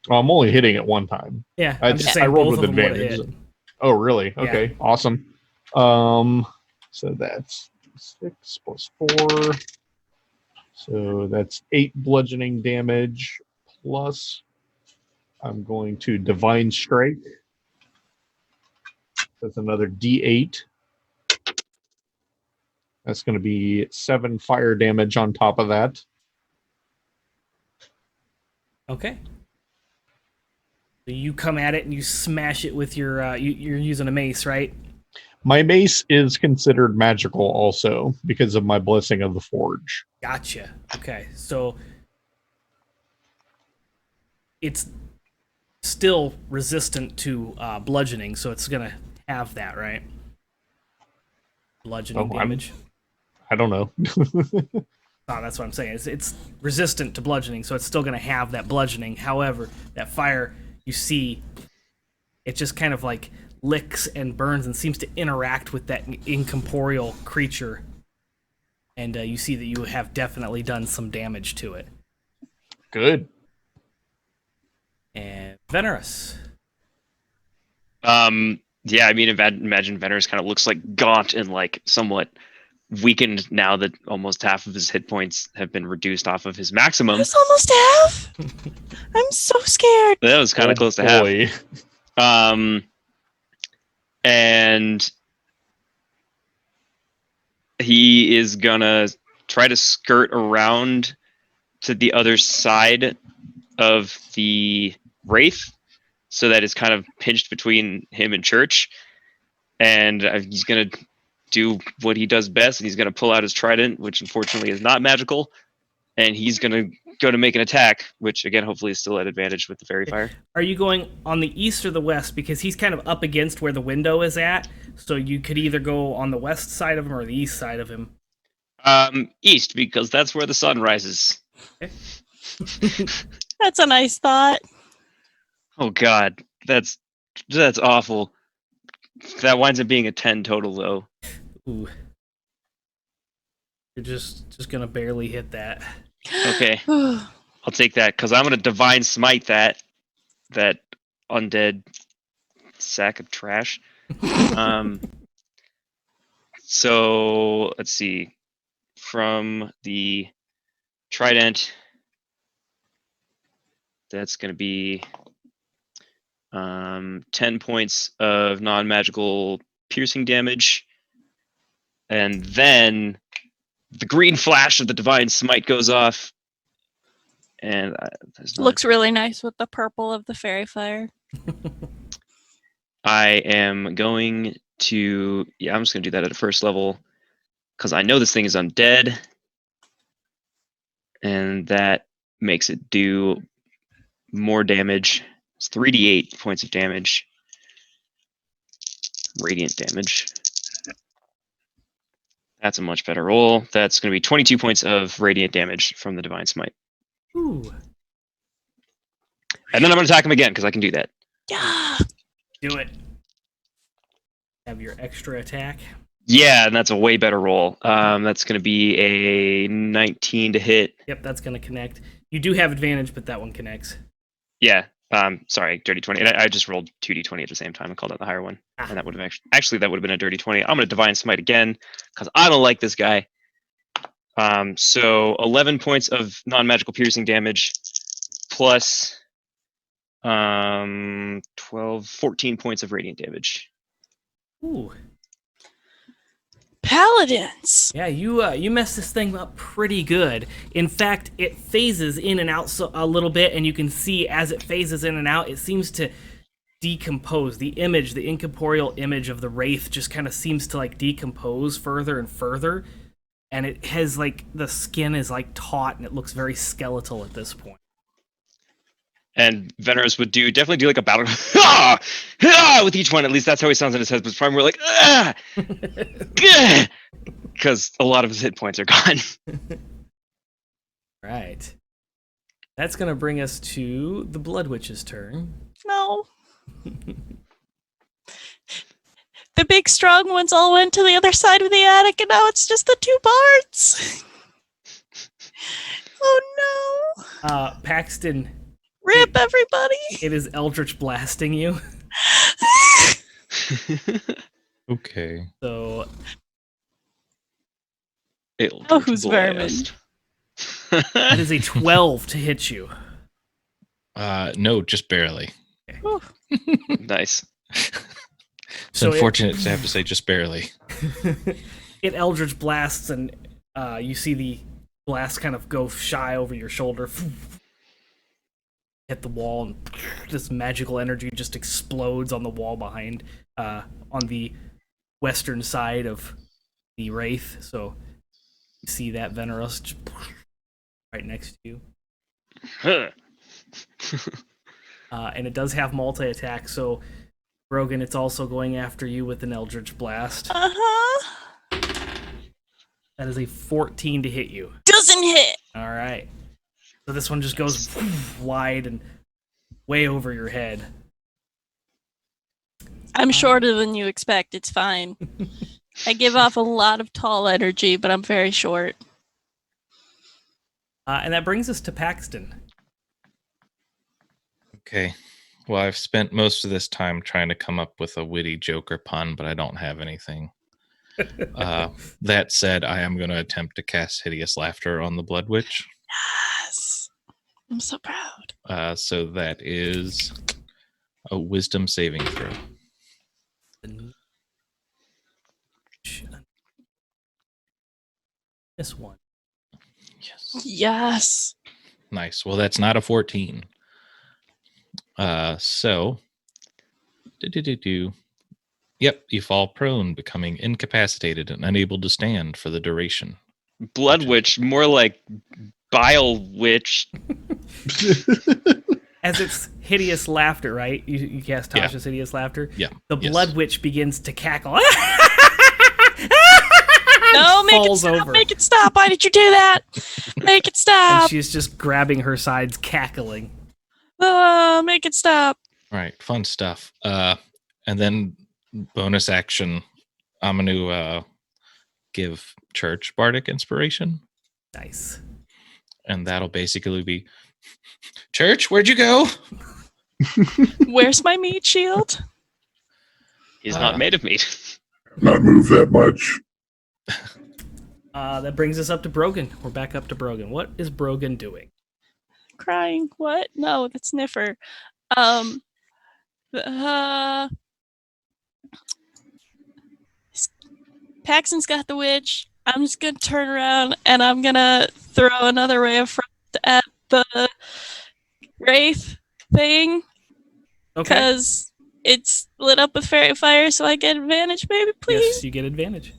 Well, I'm only hitting it one time. Yeah, I I'm just saying I rolled both with of them would've advantage. hit. Oh, really? Yeah. Okay, awesome. So that's 6 plus 4. So that's 8 bludgeoning damage plus I'm going to Divine Strike. That's another D8. That's going to be 7 fire damage on top of that. Okay. So you come at it and you smash it with your you're using a mace, right? My mace is considered magical also because of my Blessing of the Forge. Gotcha. Okay, so it's still resistant to bludgeoning, so it's gonna have that, right? Bludgeoning Oh, I'm- damage. I don't know. Oh, that's what I'm saying. It's resistant to bludgeoning, so it's still gonna have that bludgeoning. However, that fire, you see, it just kind of like licks and burns and seems to interact with that incorporeal creature. And you see that you have definitely done some damage to it. Good. And Venerus. Yeah, I mean, imagine Venerus kind of looks like gaunt and like somewhat weakened now that almost half of his hit points have been reduced off of his maximum. That's almost half. I'm so scared. That was kind of close to half. Boy. And he is gonna try to skirt around to the other side of the Wraith so that it's kind of pinched between him and Church. And he's gonna do what he does best, and he's gonna pull out his trident, which unfortunately is not magical, and he's gonna go to make an attack, which again hopefully is still at advantage with the fairy fire. Are you going on the east or the west? Because he's kind of up against where the window is at, so you could either go on the west side of him or the east side of him. East, because that's where the sun rises. That's a nice thought. Oh god, that's awful. That winds up being a 10 total, though. Ooh. You're just gonna barely hit that. Okay, I'll take that because I'm gonna divine smite that undead sack of trash. So let's see. From the trident, that's gonna be 10 points of non-magical piercing damage, and then the green flash of the divine smite goes off, and Looks really nice with the purple of the fairy fire. I am going to, yeah, I'm just going to do that at a first level because I know this thing is undead, and that makes it do more damage. It's 3d8 points of damage, radiant damage. That's a much better roll. That's going to be 22 points of radiant damage from the divine smite. Ooh. And then I'm going to attack him again because I can do that. Yeah. Do it. Have your extra attack. Yeah, and that's a way better roll. That's going to be a 19 to hit. Yep, that's gonna connect. You do have advantage, but that one connects. Yeah. Sorry, dirty 20. And I just rolled 2d20 at the same time and called out the higher one. And that would have actually that would have been a dirty 20. I'm going to divine smite again because I don't like this guy. So 11 points of non-magical piercing damage plus 14 points of radiant damage. Ooh. Paladins. Yeah, you messed this thing up pretty good. In fact, it phases in and out a little bit, and you can see as it phases in and out, it seems to decompose. The image, the incorporeal image of the wraith, just kind of seems to like decompose further and further, and it has like the skin is like taut, and it looks very skeletal at this point. And Veneris would definitely do like a battle with each one. At least that's how he sounds in his head. But it's probably more like because a lot of his hit points are gone. Right. That's gonna bring us to the Blood Witch's turn. No. The big strong ones all went to the other side of the attic, and now it's just the two parts. Oh no. Paxton, Rip everybody. it is Eldritch blasting you. Okay. So Oh, who's vermin? that is a 12 to hit you. No, just barely. Nice. It's So unfortunate to have to say just barely. It Eldritch blasts, and you see the blast kind of go shy over your shoulder, hit the wall, and this magical energy just explodes on the wall behind, on the western side of the Wraith. So you see that Veneros just right next to you. And it does have multi-attack, so Brogan, it's also going after you with an Eldritch Blast. Uh-huh. That is a 14 to hit you. Doesn't hit. All right. So this one just goes wide and way over your head. I'm shorter than you expect. It's fine. I give off a lot of tall energy, but I'm very short. And that brings us to Paxton. Okay. Well, I've spent most of this time trying to come up with a witty joke or pun, but I don't have anything. That said, I am going to attempt to cast Hideous Laughter on the Blood Witch. Yes. I'm so proud. So that is a wisdom saving throw. This one. Yes. Yes. Nice. Well, that's not a 14. So, yep, you fall prone, becoming incapacitated and unable to stand for the duration. Blood Witch, more like Bile Witch. As it's Hideous Laughter, right? You cast Tasha's Hideous Laughter? Yeah. The Blood Witch begins to cackle. No, make it stop. Over. Make it stop. Why did you do that? Make it And stop. she's just grabbing her sides, cackling. Make it stop. All right, fun stuff. And then bonus action, I'm going to give Church Bardic Inspiration. Nice. And that'll basically be, Church, where'd you go? Where's my meat shield? He's not made of meat. Not move that much. That brings us up to Brogan. We're back up to Brogan. What is Brogan doing? Crying. What? No, that's Niffer. Paxton's got the witch. I'm just gonna turn around and I'm gonna throw another ray of frost at the wraith thing Okay. because it's lit up with fairy fire, so I get advantage. Maybe, please. Yes, you get advantage.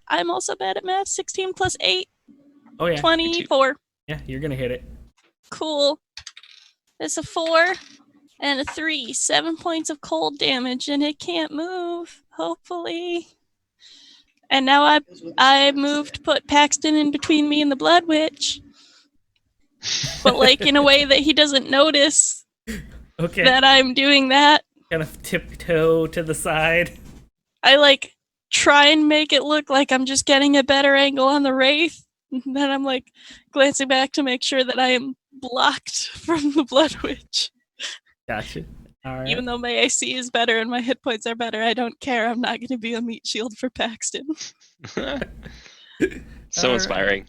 I'm also bad at math. 16 plus 8, Oh yeah. 24. Yeah, you're gonna hit it. Cool. It's a 4 and a 3. 7 points of cold damage, and it can't move. Hopefully. And now I moved to put Paxton in between me and the Blood Witch, but like in a way that he doesn't notice Okay. that I'm doing that. Kind of tiptoe to the side. I like try and make it look like I'm just getting a better angle on the wraith. And then I'm like glancing back to make sure that I am blocked from the Blood Witch. Gotcha. All right. Even though my AC is better and my hit points are better, I don't care. I'm not going to be a meat shield for Paxton. So inspiring.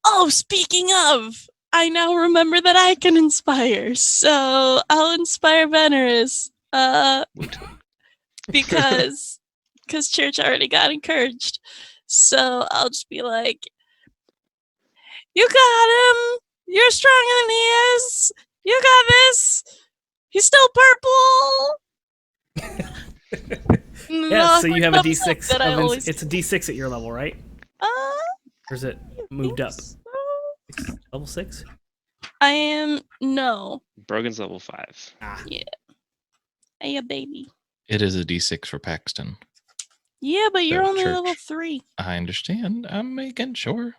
Oh, speaking of, I now remember that I can inspire. So I'll inspire Venerus. Because Church already got encouraged. So I'll just be like, you got him! You're stronger than he is! You got this! He's still purple! Yeah, so you have a Thumbs up D6. that I always It's a D6 at your level, right? Or is it moved up? so. Level 6? I am no. Brogan's level 5. Hey, a baby. It is a D6 for Paxton. Yeah, but you're So, only Church. level 3. I understand. I'm making sure.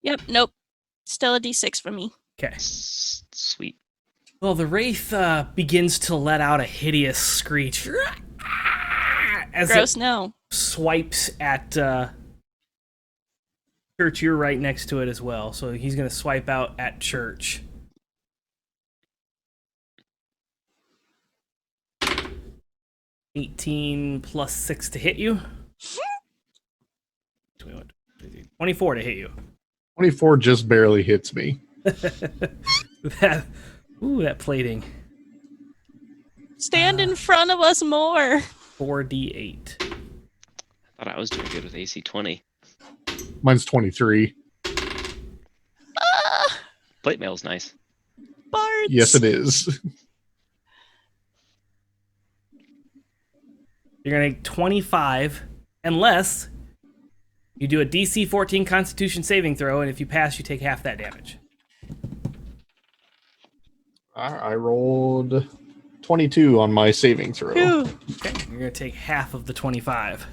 Yep, nope. Still a D6 for me. Okay. Sweet. Well, the Wraith begins to let out a hideous screech. As Gross, it no. swipes at Church. You're right next to it as well, so he's going to swipe out at Church. $18 plus 6 to hit you. 24 to hit you. 24 just barely hits me. that plating. Stand in front of us more. 4d8. I thought I was doing good with AC 20. Mine's 23. Plate mail's nice. Bards. Yes, it is. You're going to take 25 unless you do a DC 14 Constitution saving throw, and if you pass, you take half that damage. I rolled 22 on my saving throw. Whew. Okay, you're going to take half of the 25,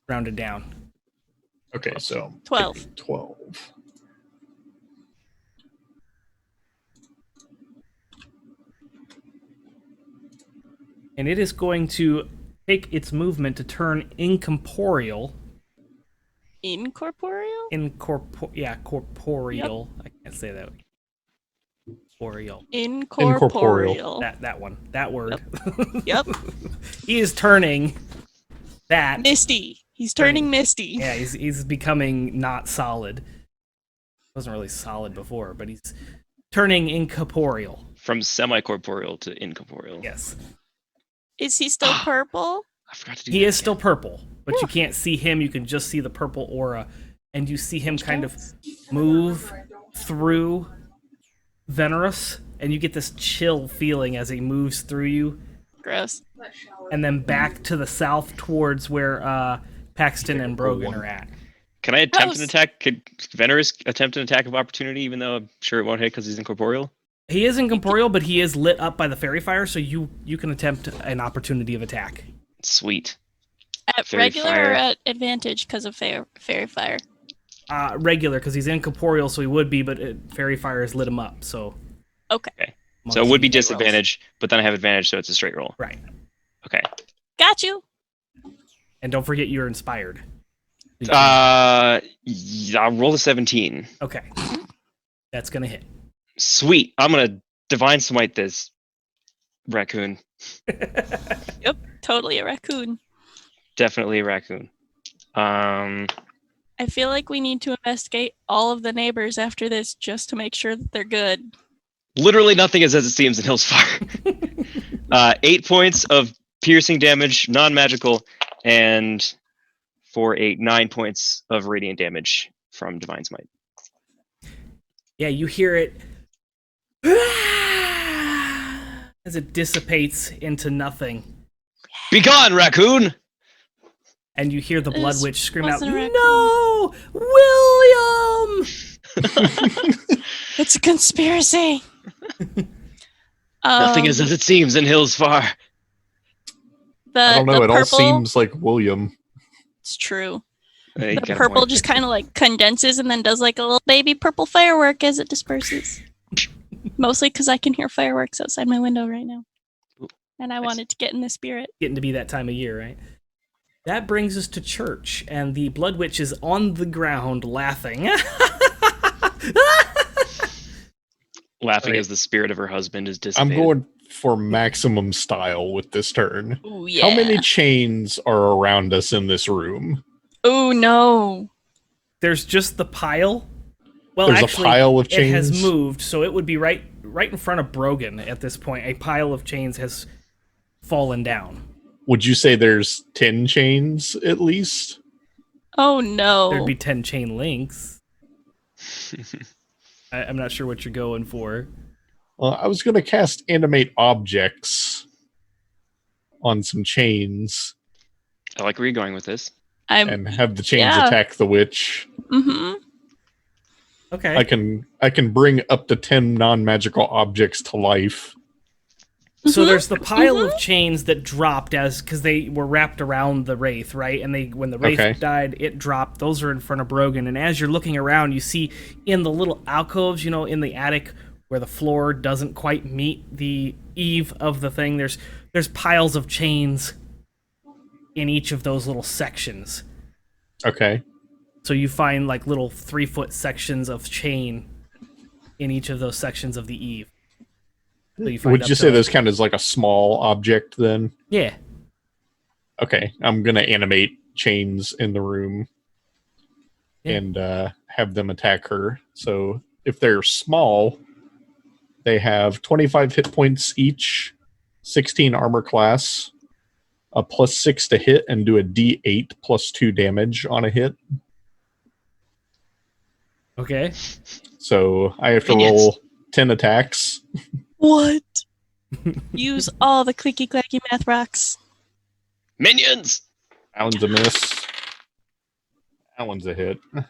rounded down. Okay, so 12. 12. And it is going to take its movement to turn incorporeal. Incorporeal? Corporeal. I can't say that. Corporeal. Incorporeal. That one. That word. Yep. He is turning that. Misty. He's turning misty. Yeah, he's becoming not solid. Wasn't really solid before, but he's turning incorporeal. From semi-corporeal to incorporeal. Yes. Is he still purple? I forgot to do He that is still again. purple, but you can't see him. You can just see the purple aura, and you see him kind of move through Venerus, and you get this chill feeling as he moves through you, Gross. and then back to the south towards where Paxton and Brogan are at. Can I attempt Gross. an attack? Could Venerus attempt an attack of opportunity, even though I'm sure it won't hit because he's incorporeal? He is incorporeal, but he is lit up by the fairy fire, so you can attempt an opportunity of attack. Sweet. At Fairy regular fire. or at advantage because of fairy fire? regular because he's incorporeal, so he would be, but fairy fire has lit him up. So Okay. So it would be monkey rolls. disadvantage, but then I have advantage, so it's a straight roll. Right. Okay. Got you. And don't forget you're inspired. I'll roll a 17. Okay. That's gonna hit. Sweet. I'm gonna divine smite this raccoon. Yep. Totally a raccoon. Definitely a raccoon. I feel like we need to investigate all of the neighbors after this just to make sure that they're good. Literally nothing is as it seems in Hillsfar. 8 points of piercing damage, non-magical, and for 9 points of radiant damage from divine smite. Yeah, you hear it as it dissipates into nothing. Be gone, raccoon! And you hear the Blood This Witch scream out, wasn't a raccoon. "No! William!" It's a conspiracy. Nothing is as it seems in Hillsfar. I don't know. The It all purple, seems like William. It's true. You The got a purple point. just kind of like condenses and then does like a little baby purple firework as it disperses. Mostly because I can hear fireworks outside my window right now. Ooh, And I nice. wanted to get in the spirit. Getting to be that time of year, right? That brings us to church, and the Blood Witch is on the ground laughing. Laughing Right. as the spirit of her husband is I'm dissipated. going for maximum style with this turn. Ooh, yeah. How many chains are around us in this room? Oh, no. There's just the pile. Well, There's actually, a pile of it chains. has moved, so it would be right in front of Brogan at this point. A pile of chains has fallen down. Would you say there's 10 chains at least? Oh, no. There'd be 10 chain links. I'm not sure what you're going for. I was going to cast animate objects on some chains I like where you're going with this. and have the chains Yeah. attack the witch. Mm-hmm. Okay. I can bring up to 10 non-magical objects to life. So there's the pile of chains that dropped because they were wrapped around the wraith, right? And when the wraith Okay. died, it dropped. Those are in front of Brogan. And as you're looking around, you see in the little alcoves, in the attic where the floor doesn't quite meet the eave of the thing. There's piles of chains in each of those little sections. Okay. So you find like little 3-foot sections of chain in each of those sections of the eve. So you find Would up you to, say like- those count as like a small object then? Yeah. Okay. I'm going to animate chains in the room Yeah. and have them attack her. So if they're small, they have 25 hit points each, 16 armor class, a +6 to hit, and do a d8 +2 damage on a hit. Okay. So I have to Yes. roll 10 attacks. What? Use all the clicky clacky math rocks. Minions! That one's a miss. That one's a hit. That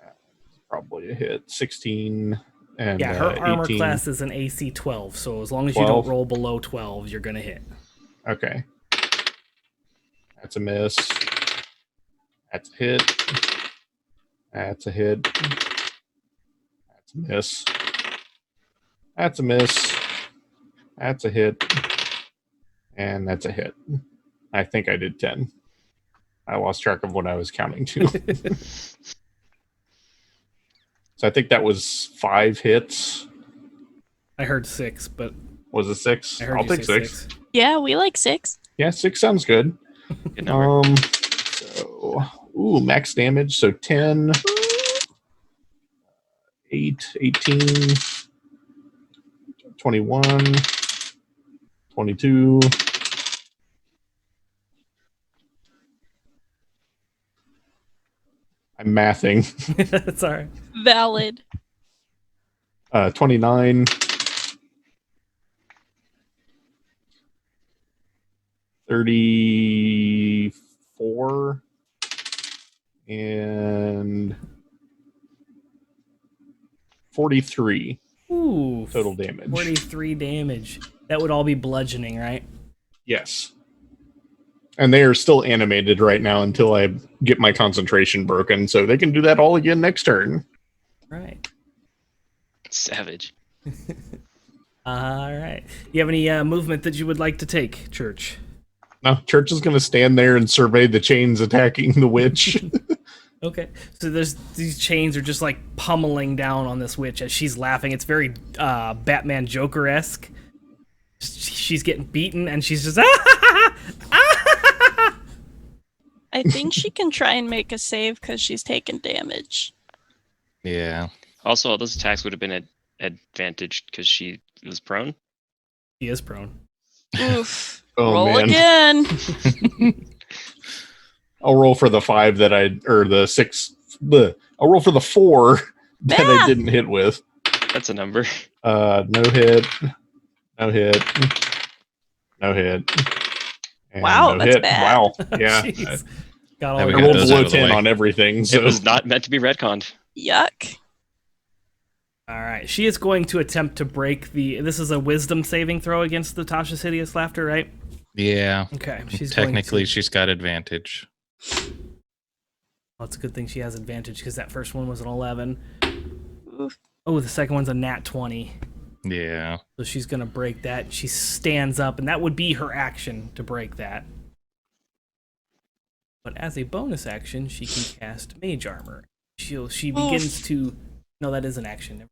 one's probably a hit. 16 and Yeah, her armor 18. class is an AC 12, so as long as you 12. don't roll below 12, you're gonna hit. Okay. That's a miss. That's a hit. That's a hit. That's a miss. That's a miss. That's a hit. And that's a hit. I think I did 10. I lost track of what I was counting to. So I think that was 5 hits. I heard 6, but Was it 6? I heard I'll you take say 6. Yeah, we like 6. Yeah, 6 sounds good. Good number. So, max damage. So 10, 8, 18, 21, 22. I'm mathing. that's all right. Valid. 29. 34 and 43 Ooh, total damage. 43 damage. That would all be bludgeoning, right? Yes. And they are still animated right now until I get my concentration broken, so they can do that all again next turn. Right. Savage. All right. You have any movement that you would like to take, Church? No, Church is going to stand there and survey the chains attacking the witch. Okay. So these chains are just like pummeling down on this witch as she's laughing. It's very Batman Joker-esque. She's getting beaten and she's just I think she can try and make a save because she's taken damage. Yeah. Also, all those attacks would have been at advantage because she was prone. He is prone. Oof. Oh, Roll man. again. I'll roll for the 5 that or the 6. I'll roll for the 4 that I didn't hit with. That's a number. No hit. No hit. No hit. And Wow, no that's hit. bad. Wow. Yeah. Jeez. Got all There we I the go. rolled those below out of the 10 way. on everything. So It was not meant to be retconned. Yuck. All right. She is going to attempt to break this is a wisdom saving throw against the Tasha's hideous laughter, right? Yeah. Okay. She's Technically, going she's got advantage. well, it's a good thing she has advantage because that first one was an 11. Oof. Oh, the second one's a nat 20. Yeah. So she's going to break that. She stands up, and that would be her action to break that. But as a bonus action, she can cast Mage Armor. She begins to... No, that is an action.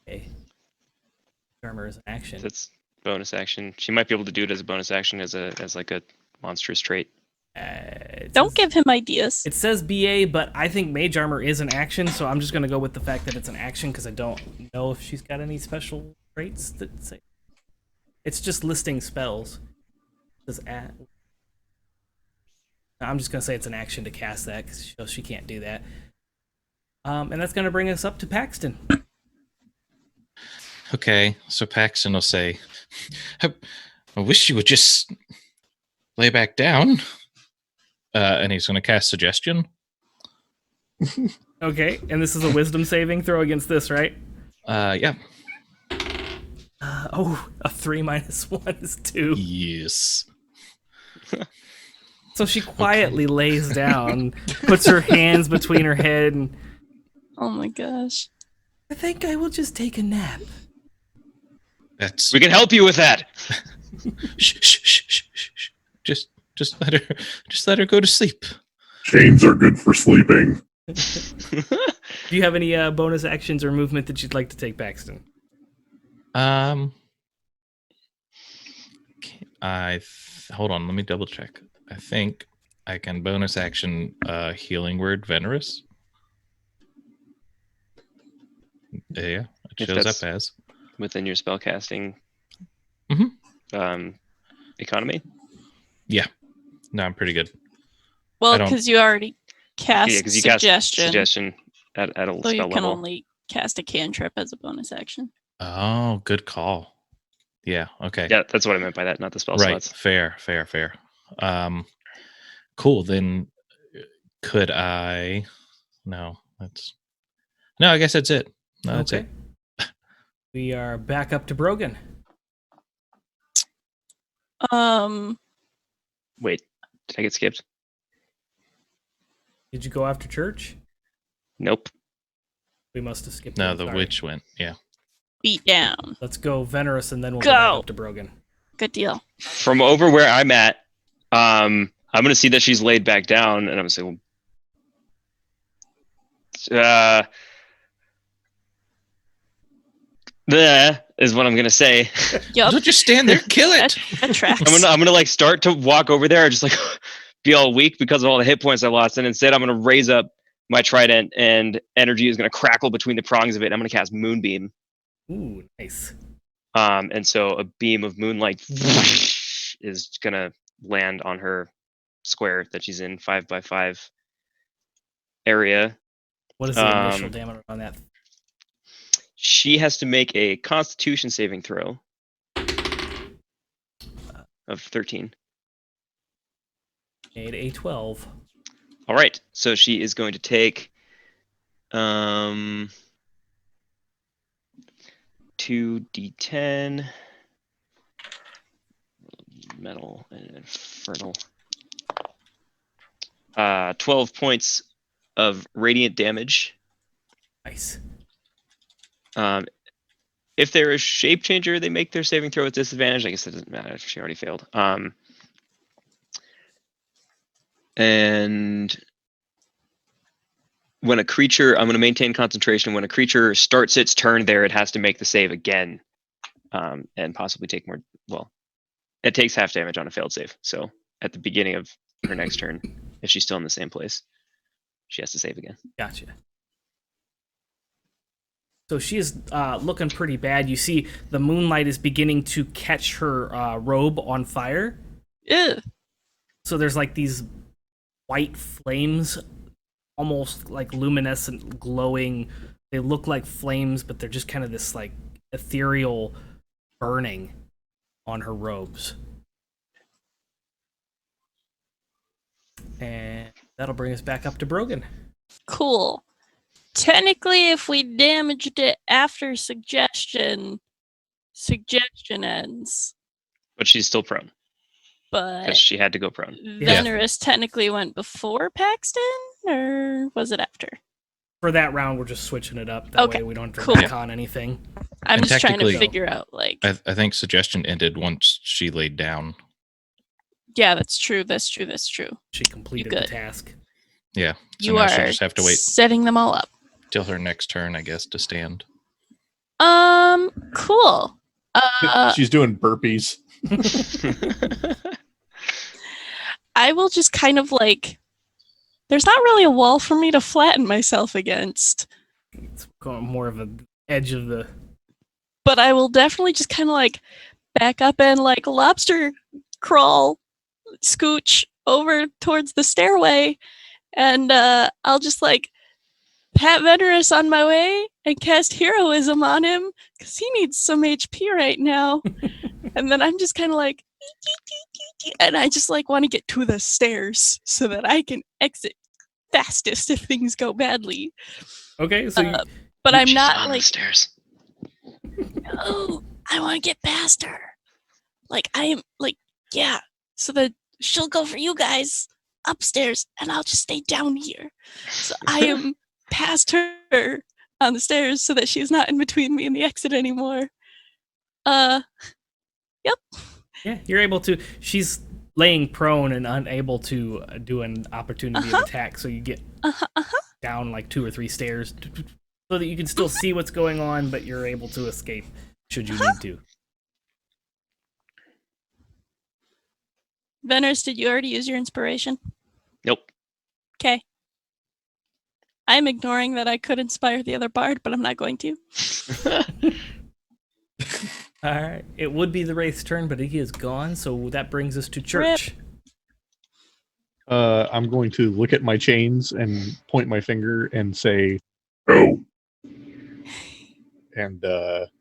Okay. Mage Armor is an action. That's bonus action. She might be able to do it as a bonus action as like a monstrous trait. Don't give him ideas. It says BA, but I think Mage Armor is an action, so I'm just going to go with the fact that it's an action because I don't know if she's got any special traits that say... It's just listing spells. It says I'm just going to say it's an action to cast that because she can't do that. And that's going to bring us up to Paxton. Okay, so Paxton will say, I wish you would just lay back down. And he's going to cast Suggestion. Okay, and this is a wisdom saving throw against this, right? Yeah. A 3 minus 1 is 2. Yes. So she quietly lays down, puts her hands between her head, and Oh my gosh. I think I will just take a nap. That's We can help you with that. shh, shh, shh, shh, shh, shh. Just let her go to sleep. Chains are good for sleeping. Do you have any bonus actions or movement that you'd like to take, Paxton? Hold on, let me double check. I think I can bonus action healing word Venerous. Yeah, it If shows that's- up as. Within your spellcasting Mhm. economy. No, I'm pretty good. I Well, don't- because you already cast Yeah, because you cast suggestion, suggestion at a so spell you can level. only cast a cantrip as a bonus action. Oh, good call. Yeah, okay. Yeah, that's what I meant by that, not the spell Right. slots. Fair. Cool. Then could I? No, I guess that's it. No, that's it. We are back up to Brogan. Wait, did I get skipped? Did you go after Church? Nope. We must have skipped. No, him, the sorry. witch went. Yeah. Beat down. Let's go Venerous, and then we'll Go! go back up to Brogan. Good deal. From over where I'm at, I'm gonna see that she's laid back down, and I'm gonna say, is what I'm gonna say. Yup. Don't just stand there. Kill it. That tracks. I'm gonna like start to walk over there, just like be all weak because of all the hit points I lost, and instead I'm gonna raise up my trident, and energy is gonna crackle between the prongs of it. And I'm gonna cast Moonbeam, Ooh, nice. and so a beam of moonlight is gonna land on her square that she's in, 5x5 area. What is the initial Um, damage on that? She has to make a Constitution saving throw of 13. Made a 12. All right, so she is going to take 2d10 metal and infernal. 12 points of radiant damage. Nice. If they're a shape changer, they make their saving throw with disadvantage. I guess it doesn't matter. She already failed. And when a creature, I'm going to maintain concentration. When a creature starts its turn there, it has to make the save again, and possibly take more. Well, it takes half damage on a failed save. So at the beginning of her next turn, if she's still in the same place, she has to save again. Gotcha. So she is looking pretty bad. You see the moonlight is beginning to catch her robe on fire. Ew. So there's like these white flames, almost like luminescent, glowing. They look like flames, but they're just kind of this like ethereal burning on her robes. And that'll bring us back up to Brogan. Cool. Technically, if we damaged it after suggestion ends. But she's still prone But because she had to go prone. Venerous technically went before Paxton, or was it after? For that round, we're just switching it up. That Okay, way we don't cool. back on anything. I'm And just trying to technically- figure out, like, I think suggestion ended once she laid down. yeah, that's true. She completed You the good. task. Yeah. So You now are she'll just have to wait setting them all up. till her next turn, I guess, to stand. Cool. She's doing burpees. I will just kind of like. There's not really a wall for me to flatten myself against, It's going more of an edge of the. but I will definitely just kind of like back up and like lobster crawl, scooch over towards the stairway, and I'll just like pat Venerous on my way and cast heroism on him because he needs some HP right now. And then I'm just kind of like, and I just like want to get to the stairs so that I can exit fastest if things go badly. Okay, so But I'm She's not on like, the stairs. oh, I want to get past her. Like I am like, yeah, so that she'll go for you guys upstairs and I'll just stay down here. So I am past her on the stairs so that she's not in between me and the exit anymore. yeah, you're able to. She's laying prone and unable to do an opportunity of attack, so you get down like 2 or 3 stairs so that you can still see what's going on, but you're able to escape should you need to. Venerous, did you already use your inspiration? Nope. Okay. I'm ignoring that I could inspire the other bard, but I'm not going to. All right, it would be the Wraith's turn, but he is gone, so that brings us to Church. I'm going to look at my chains and point my finger and say, No. and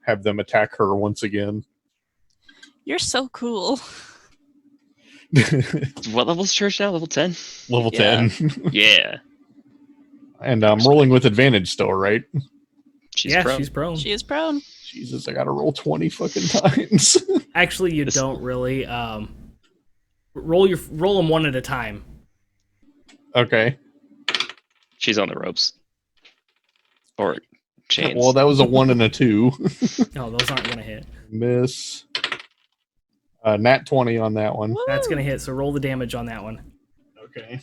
have them attack her once again. You're so cool. What level's Church now? Level 10? Level Yeah. 10. Yeah. And I'm rolling with advantage still, right? She's Yeah, prone. she's prone. She is prone. Jesus, I gotta roll 20 fucking times. Actually, you This- don't really. Roll them one at a time. Okay. She's on the ropes. Or chains. Well, that was a 1 and a 2. No, those aren't gonna hit. Miss. Nat 20 on that one. That's Woo! gonna hit. So roll the damage on that one. Okay.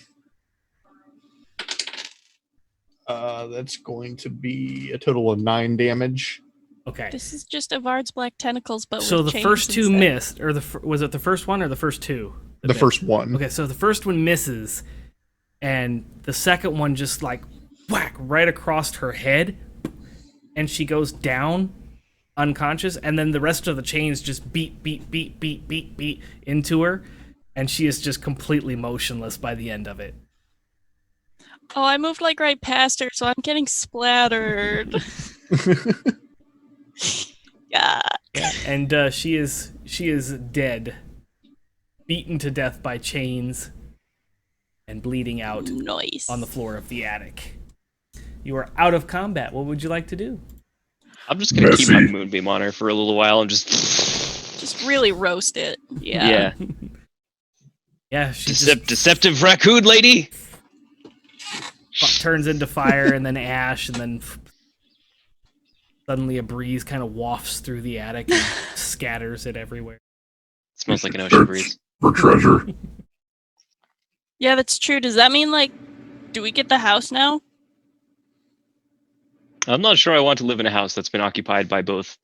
That's going to be a total of 9 damage. Okay. This is just a Vard's Black Tentacles, but So with the chains first 2 instead. missed, or was it the first one or the first 2? that The missed? first one. Okay, so the first one misses, and the second one just like whack right across her head, and she goes down unconscious, and then the rest of the chains just beat into her, and she is just completely motionless by the end of it. Oh, I moved like right past her, so I'm getting splattered. Yeah. And she is dead, beaten to death by chains, and bleeding out Nice. on the floor of the attic. You are out of combat. What would you like to do? I'm just going to keep my Messy. moonbeam on her for a little while and just Just really roast it. Yeah. Yeah, she just Deceptive raccoon lady. turns into fire and then ash, and then suddenly a breeze kind of wafts through the attic and scatters it everywhere. Smells like an ocean breeze. For treasure. Yeah, that's true. Does that mean, like, do we get the house now? I'm not sure I want to live in a house that's been occupied by both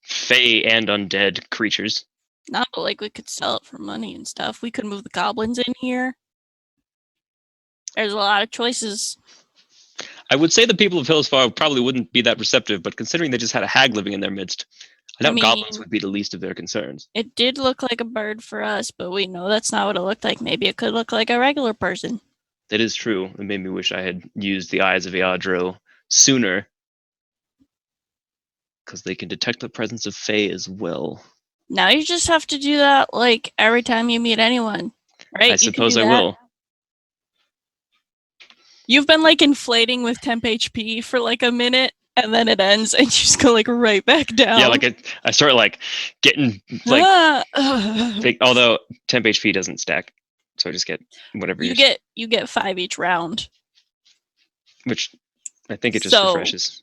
fey and undead creatures. No, but, like, we could sell it for money and stuff. We could move the goblins in here. There's a lot of choices. I would say the people of Hillsfar probably wouldn't be that receptive, but considering they just had a hag living in their midst, I doubt goblins would be the least of their concerns. It did look like a bird for us, but we know that's not what it looked like. Maybe it could look like a regular person. That is true. It made me wish I had used the eyes of Eadro sooner, because they can detect the presence of fey as well. Now you just have to do that, like, every time you meet anyone, right? I suppose I will. You've been, like, inflating with temp HP for, like, a minute, and then it ends, and you just go, like, right back down. Yeah, like I start, like, getting, like, big, although temp HP doesn't stack, so I just get whatever you get 5 each round. Which I think it just refreshes.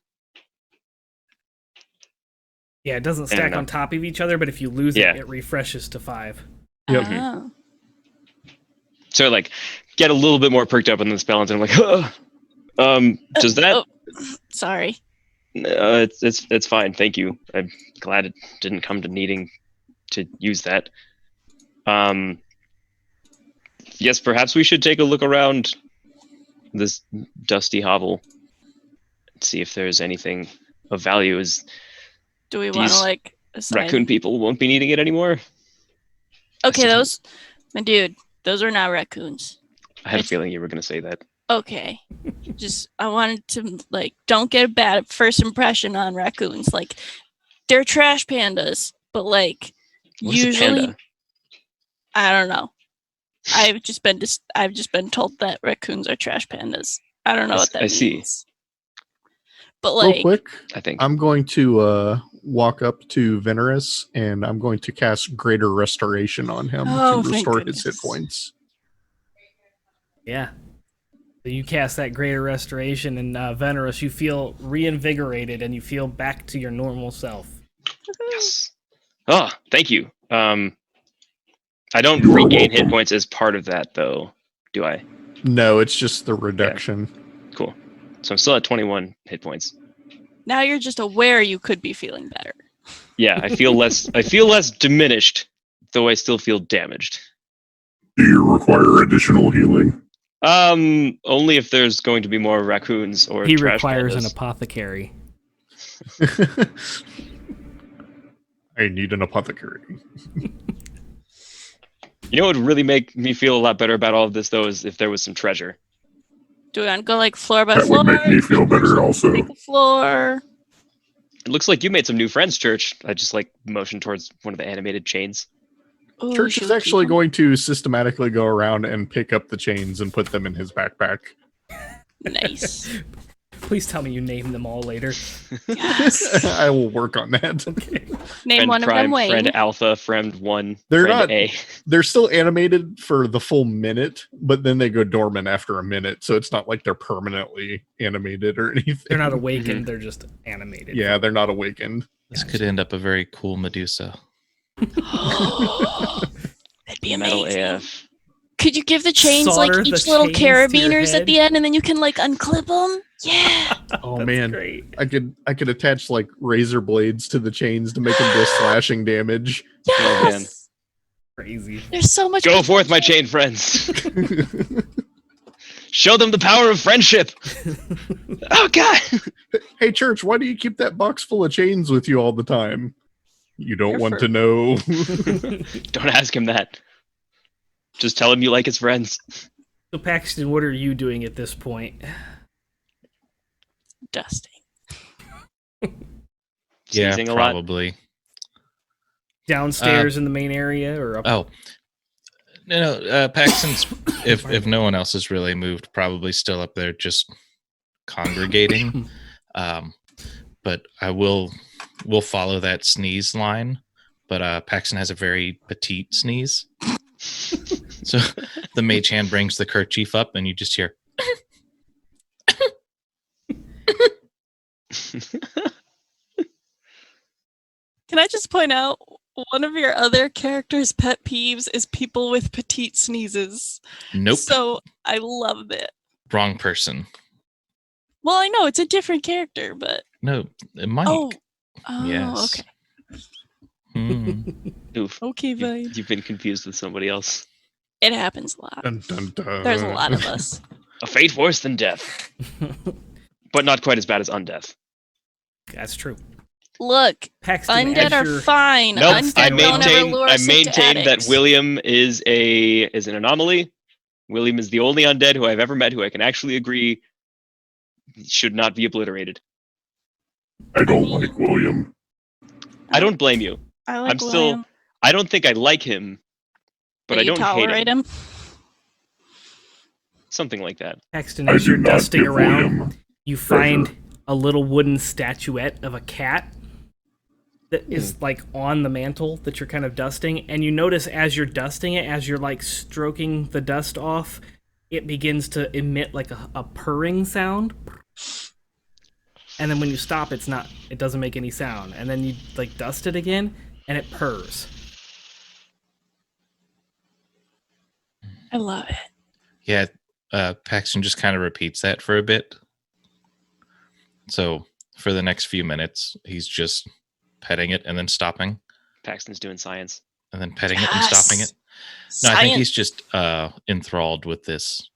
Yeah, it doesn't stack on top of each other, but if you lose it, it refreshes to 5. Yep. Oh. So, like, get a little bit more perked up on the spell, and I'm like, does that? Oh, sorry. It's fine. Thank you. I'm glad it didn't come to needing to use that. Yes, perhaps we should take a look around this dusty hovel and see if there's anything of value. Do we want to, like, assign... raccoon people won't be needing it anymore? Okay, my dude, those are not raccoons. I had a feeling you were going to say that. Okay. I wanted to, like, don't get a bad first impression on raccoons. Like, they're trash pandas, but, like, What's usually, a panda? I don't know. I've just been told that raccoons are trash pandas. I don't know what that means. But, like, real quick, I think I'm going to walk up to Venerus and I'm going to cast Greater Restoration on him to restore his hit points. Yeah. So you cast that Greater Restoration, and Venerus, you feel reinvigorated and you feel back to your normal self. Yes. Oh, thank you. I don't regain hit points as part of that, though, do I? No, it's just the reduction. Yeah. Cool. So I'm still at 21 hit points. Now you're just aware you could be feeling better. Yeah, I feel less. I feel less diminished, though I still feel damaged. Do you require additional healing? Only if there's going to be more raccoons or he trash requires pandas. an apothecary. I need an apothecary. You know what would really make me feel a lot better about all of this, though, is if there was some treasure. Do we want to go, like, floor by That floor? would make me feel better also. Take a floor. It looks like you made some new friends, Church. I just, like, motioned towards one of the animated chains. Ooh, Church should is we actually keep 'em? going to systematically go around and pick up the chains and put them in his backpack. Nice. Please tell me you name them all later. Yes. I will work on that. Okay. Name Friend one of Prime, them Wayne. Friend Alpha, Friend 1, They're Friend not- A. They're still animated for the full minute, but then they go dormant after a minute, so it's not like they're permanently animated or anything. They're not awakened, they're just animated. Yeah, they're not awakened. This could end up a very cool Medusa. That'd be Metal amazing. AF. Could you give the chains, Solder like, the each little chains to your carabiners head. at the end, and then you can, like, unclip them? Yeah. Oh That's man, great. I could attach like razor blades to the chains to make them do slashing damage. Oh, man. Yes. Crazy. There's so much. Go forth, my chain friends. Show them the power of friendship. Oh, God. Hey, Church, why do you keep that box full of chains with you all the time? You don't You're want for- to know. Don't ask him that. Just tell him you like his friends. So Paxton, what are you doing at this point? Dusting. Yeah, Sneezing a lot. probably. Downstairs in the main area or up? Oh, no. Paxton's, if no one else has really moved, probably still up there, just congregating. But we'll follow that sneeze line but Paxton has a very petite sneeze. So the mage hand brings the kerchief up, and you just hear. Can I just point out one of your other characters' pet peeves is people with petite sneezes. Nope. So I love it. Wrong person. Well, I know it's a different character, but No, Mike. oh, Yes. okay. Oof. Okay, fine. You've been confused with somebody else. It happens a lot. Dun, dun, dun. There's a lot of us. A fate worse than death, but not quite as bad as undeath. That's true. Look, Paxton, undead as are you're- fine. Nope, Undead I don't ever maintain. lure I us into maintain that attics. William is an anomaly. William is the only undead who I've ever met who I can actually agree should not be obliterated. I don't like William. I don't blame you. I like I'm still. William. I don't think I like him, but I you don't hate tolerate him. him. Something like that. Paxton, I as do you're not dusting give around, William you find treasure. a little wooden statuette of a cat that is like on the mantle that you're kind of dusting, and you notice as you're dusting it, as you're like stroking the dust off, it begins to emit like a purring sound. And then when you stop, it doesn't make any sound. And then you like dust it again, and it purrs. I love it. Yeah, Paxton just kind of repeats that for a bit. So for the next few minutes, he's just petting it and then stopping, Paxton's doing science. and then petting it and stopping it. No, I think he's just enthralled with this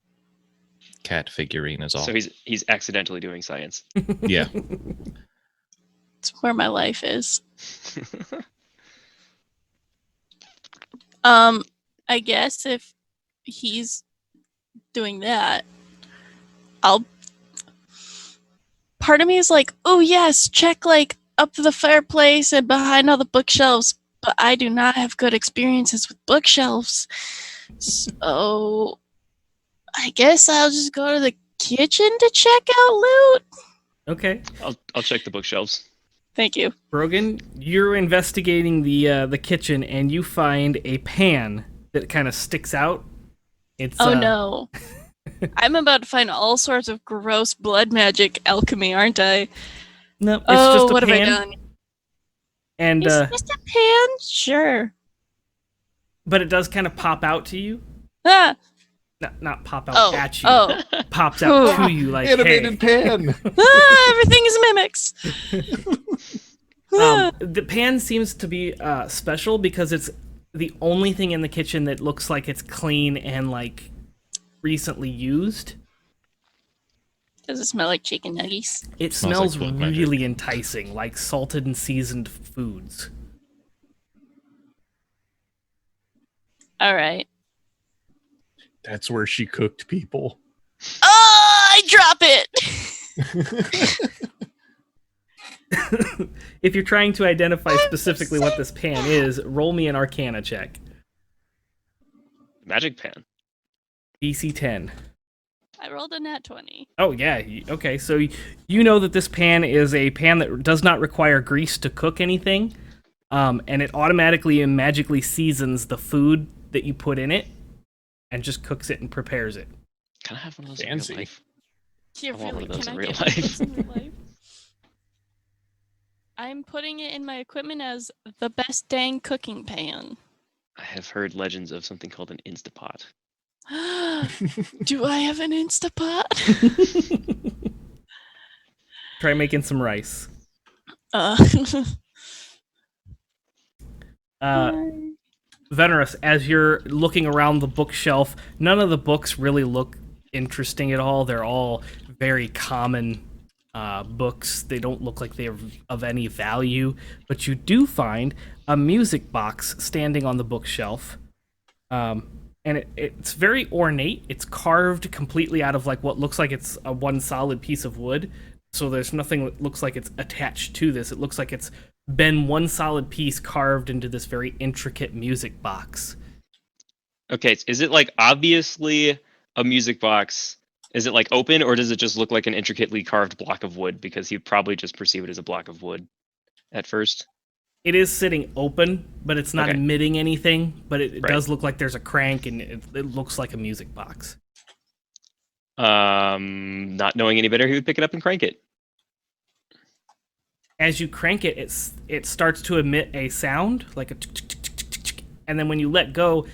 cat figurine is all. So he's accidentally doing science. Yeah. It's where my life is. I guess if he's doing that, part of me is like, oh yes, check like up the fireplace and behind all the bookshelves, but I do not have good experiences with bookshelves. So I guess I'll just go to the kitchen to check out loot. Okay. I'll check the bookshelves. Thank you. Brogan, you're investigating the kitchen, and you find a pan that kind of sticks out. It's Oh no. I'm about to find all sorts of gross blood magic alchemy, aren't I? No, it's Oh, just a what pan. have I done? And It's just a pan? Sure. but it does kind of pop out to you. Ah! Not pop out Oh, at you. oh. Pops out to you like, Animated hey. pan. Everything is mimics. The pan seems to be special because it's the only thing in the kitchen that looks like it's clean and like recently used. Does it smell like chicken nuggets? It Smells smells like blood really enticing, like salted and seasoned foods. All right. That's where she cooked people. Oh, I drop it. If you're trying to identify specifically what this pan is, roll me an Arcana check. Magic pan. DC 10. I rolled a nat 20. Oh, yeah. Okay, so you know that this pan is a pan that does not require grease to cook anything, and it automatically and magically seasons the food that you put in it and just cooks it and prepares it. Can I have one of those Fancy. in real life? Yeah, I want one really, of those can in I real get one of life. those in real life? I'm putting it in my equipment as the best dang cooking pan. I have heard legends of something called an Instapot. Do I have an Instapot? Try making some rice. Venerous, as you're looking around the bookshelf, none of the books really look interesting at all. They're all very common books. They don't look like they're of any value, but you do find a music box standing on the bookshelf. And it's very ornate. It's carved completely out of like what looks like it's a one solid piece of wood. So there's nothing that looks like it's attached to this. It looks like it's been one solid piece carved into this very intricate music box. Okay, is it like obviously a music box? Is it like open, or does it just look like an intricately carved block of wood? Because you probably just perceive it as a block of wood at first. It is sitting open, but it's not Okay. emitting anything. But it Right. does look like there's a crank, and it looks like a music box. Not knowing any better, he would pick it up and crank it. As you crank it, it starts to emit a sound, like a tick, tick, tick, tick, tick, tick, and then when you let go,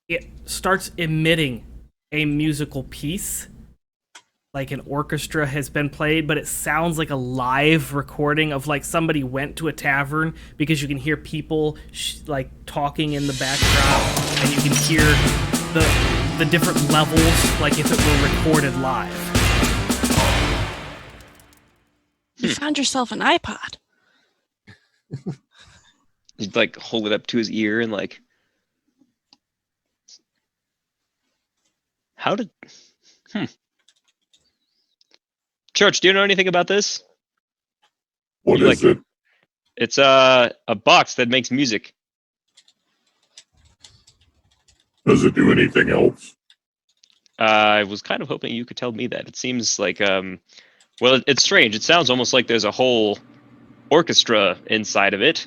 it starts emitting a musical piece, like an orchestra has been played, but it sounds like a live recording of like somebody went to a tavern, because you can hear people like talking in the background, and you can hear the different levels, like if it were recorded live. You found yourself an iPod. He'd like hold it up to his ear and like, how did? Church, do you know anything about this? What You is like- it? It's a box that makes music. Does it do anything else? I was kind of hoping you could tell me that. It seems like, well, it's strange. It sounds almost like there's a whole orchestra inside of it.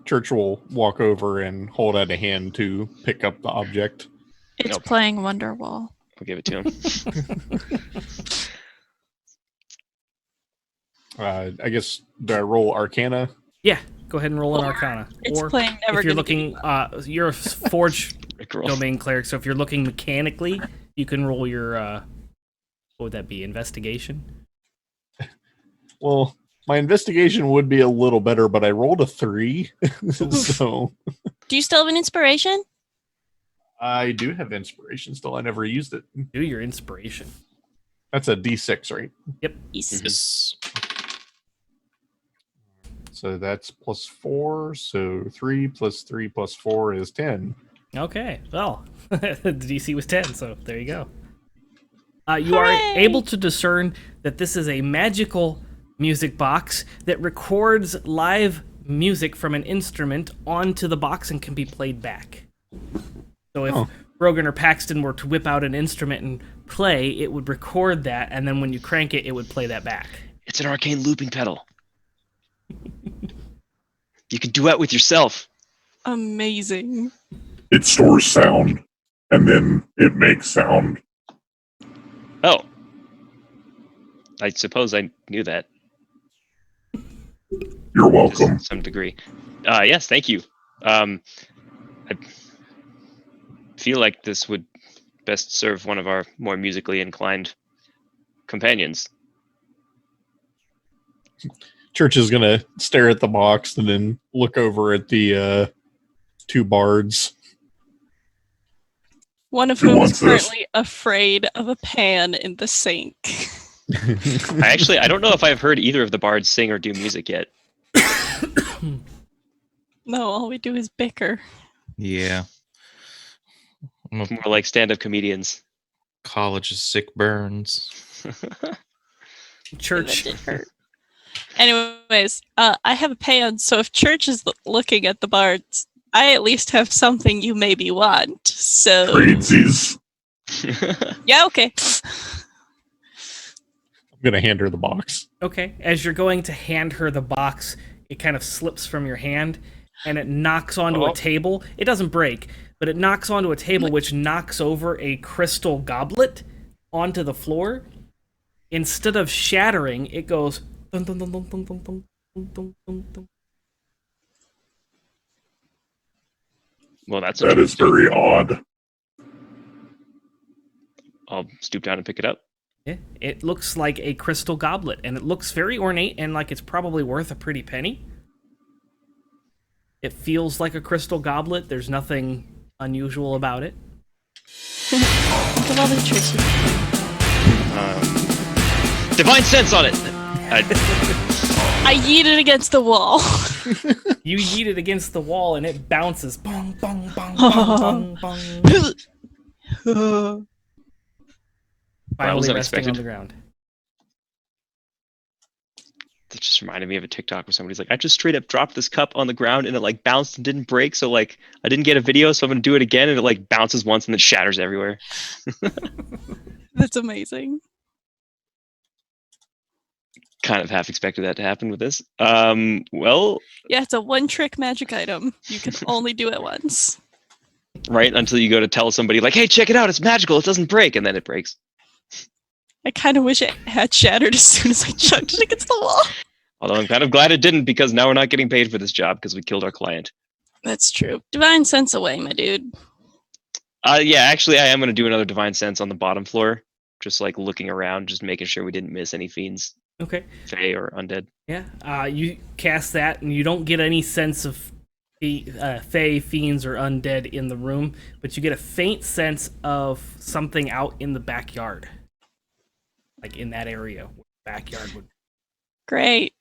Church will walk over and hold out a hand to pick up the object. It's Nope. playing Wonderwall. I'll give it to him. I guess, do I roll Arcana? Yeah, go ahead and roll an Arcana. It's Or playing Never if you're Gonna Give looking, you're a Forge Rickroll. domain cleric, so if you're looking mechanically, you can roll your what would that be? Investigation. Well, my investigation would be a little better, but I rolled a 3. So Do you still have an inspiration? I do have inspiration still. I never used it. Do your inspiration. That's a D6, right? Yes. Yes. So that's +4. So 3 + 3 + 4 is 10. Okay, well, the DC was 10, so there you go. You are Hooray! able to discern that this is a magical music box that records live music from an instrument onto the box and can be played back. So if Brogan or Paxton were to whip out an instrument and play, it would record that, and then when you crank it, it would play that back. It's an arcane looping pedal. You can duet with yourself. Amazing. It stores sound, and then it makes sound. Oh. I suppose I knew that You're to welcome. some degree. Yes, thank you. I feel like this would best serve one of our more musically inclined companions. Church is going to stare at the box and then look over at the 2 bards. One of Who whom is wants this? currently afraid of a pan in the sink. I don't know if I've heard either of the bards sing or do music yet. No, all we do is bicker. Yeah. I'm a More like stand-up comedians. college of sick burns. Church. That did hurt. Anyways, I have a pan, so if Church is looking at the bards, I at least have something you maybe want. So Tradesies. yeah, okay. I'm going to hand her the box. Okay, as you're going to hand her the box, it kind of slips from your hand, and it knocks onto a table. It doesn't break, but it knocks onto a table, which knocks over a crystal goblet onto the floor. Instead of shattering, it goes dun, dun, dun, dun, dun, dun, dun, dun, dun, dun. Well, that's That is very odd. I'll stoop down and pick it up. Yeah, it looks like a crystal goblet, and it looks very ornate and like it's probably worth a pretty penny. It feels like a crystal goblet. There's nothing unusual about it. Think of all the tricks. Divine sense on it. I yeet it against the wall. You yeet it against the wall, and it bounces. Bong, bong, bong, bong, bong, bong. Finally resting unexpected. on the ground. That just reminded me of a TikTok where somebody's like, I just straight up dropped this cup on the ground and it like bounced and didn't break. So like I didn't get a video, so I'm gonna do it again, and it like bounces once and then shatters everywhere. That's amazing. kind of half expected that to happen with this. Well, Yeah, it's a one-trick magic item. You can only do it once. right until you go to tell somebody like, "Hey, check it out! It's magical. It doesn't break," and then it breaks. I kind of wish it had shattered as soon as I chucked it against the wall. Although I'm kind of glad it didn't because now we're not getting paid for this job because we killed our client. That's true. Divine sense away, my dude. Yeah, actually, I am going to do another divine sense on the bottom floor, just like looking around, just making sure we didn't miss any fiends, Okay. fey or undead. Yeah. You cast that, and you don't get any sense of fey, fiends, or undead in the room, but you get a faint sense of something out in the backyard, like in that area. Where the backyard would. Great.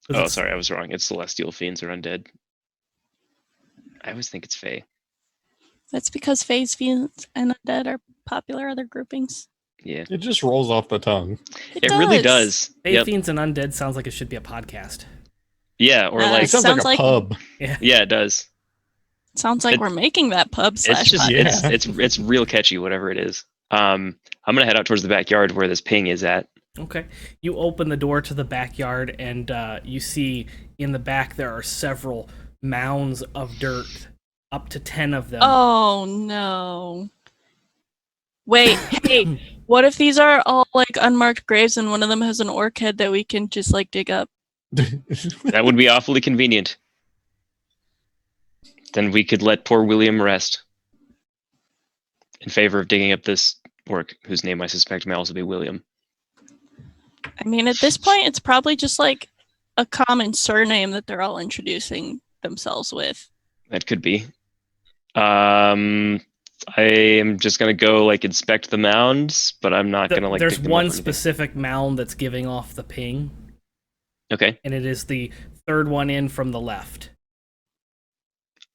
Oh, sorry, I was wrong. It's celestial fiends or undead. I always think it's fey. That's because phase fiends and undead are popular other groupings. Yeah, It just rolls off the tongue. it really does. Fey, Yep. fiends, and undead sounds like it should be a podcast. Yeah, or It like It sounds sounds like a like- pub. yeah, it does. Sounds like It- we're making that pub It's slash just podcast. Yeah. it's real catchy, whatever it is. I'm gonna head out towards the backyard where this ping is at. Okay. You open the door to the backyard, and you see in the back there are several mounds of dirt, up to 10 of them. Oh no. Wait, hey, what if these are all like unmarked graves and one of them has an orc head that we can just like dig up? That would be awfully convenient. Then we could let poor William rest in favor of digging up this orc, whose name I suspect may also be William. I mean, at this point, it's probably just like a common surname that they're all introducing themselves with. That could be. I am just gonna go like inspect the mounds, but I'm not gonna like. There's pick them up one or anything. specific mound that's giving off the ping, Okay, and it is the third one in from the left.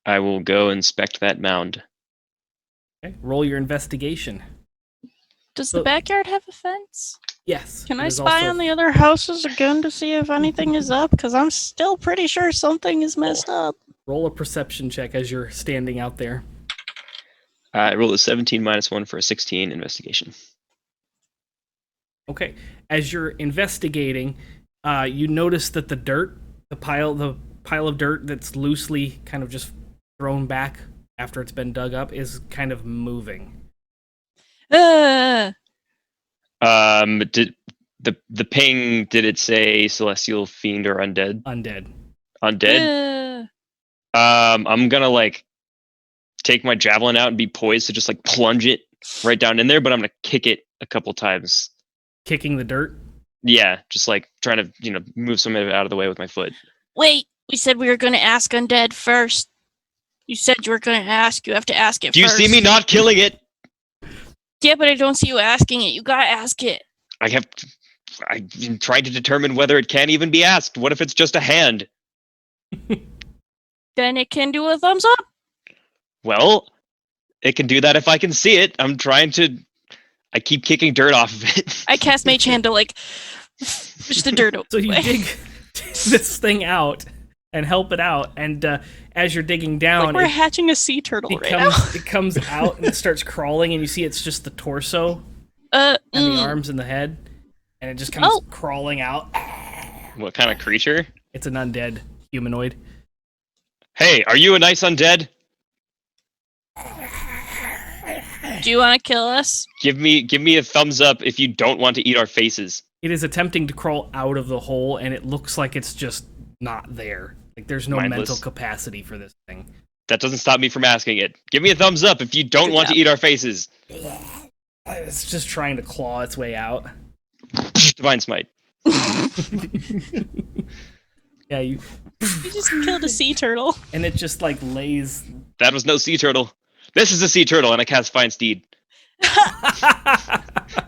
I will go inspect that mound. Okay. Roll your investigation. Does So- the backyard have a fence? Yes. Can it I is spy also- on the other houses again to see if anything is up? Because I'm still pretty sure something is messed up. Roll a perception check as you're standing out there. I rolled a 17 minus 1 for a 16 investigation. Okay. As you're investigating, you notice that the pile of dirt that's loosely kind of just thrown back after it's been dug up is kind of moving. Uh, Did the ping? Did it say celestial fiend or undead? Undead. Undead. I'm gonna like take my javelin out and be poised to just like plunge it right down in there, but I'm gonna kick it a couple times. Kicking the dirt. Yeah, just like trying to move some of it out of the way with my foot. Wait, we said we were going to ask undead first. You said you were going to ask. You have to ask it Do you first. see me not killing it? Yeah, but I don't see you asking it. You got to ask it. I'm trying to determine whether it can even be asked. What if it's just a hand? Then it can do a thumbs up. Well, it can do that if I can see it. I keep kicking dirt off of it. I cast Mage Hand to like push the dirt away. So you dig this thing out and help it out, and as you're digging down, like we're hatching a sea turtle right now. it comes out and it starts crawling, and you see it's just the torso and the arms and the head, and it just comes Oh. crawling out. What kind of creature? It's an undead humanoid. Hey, are you a nice undead? Do you want to kill us? Give me a thumbs up if you don't want to eat our faces. It is attempting to crawl out of the hole, and it looks like it's just not there. Like there's no Mindless. mental capacity for this thing. That doesn't stop me from asking it. Give me a thumbs up if you don't Good want job. to eat our faces. It's just trying to claw its way out. Divine smite. Yeah, You just killed a sea turtle. and it just like lays. That was no sea turtle. This is a sea turtle, and I cast Fine Steed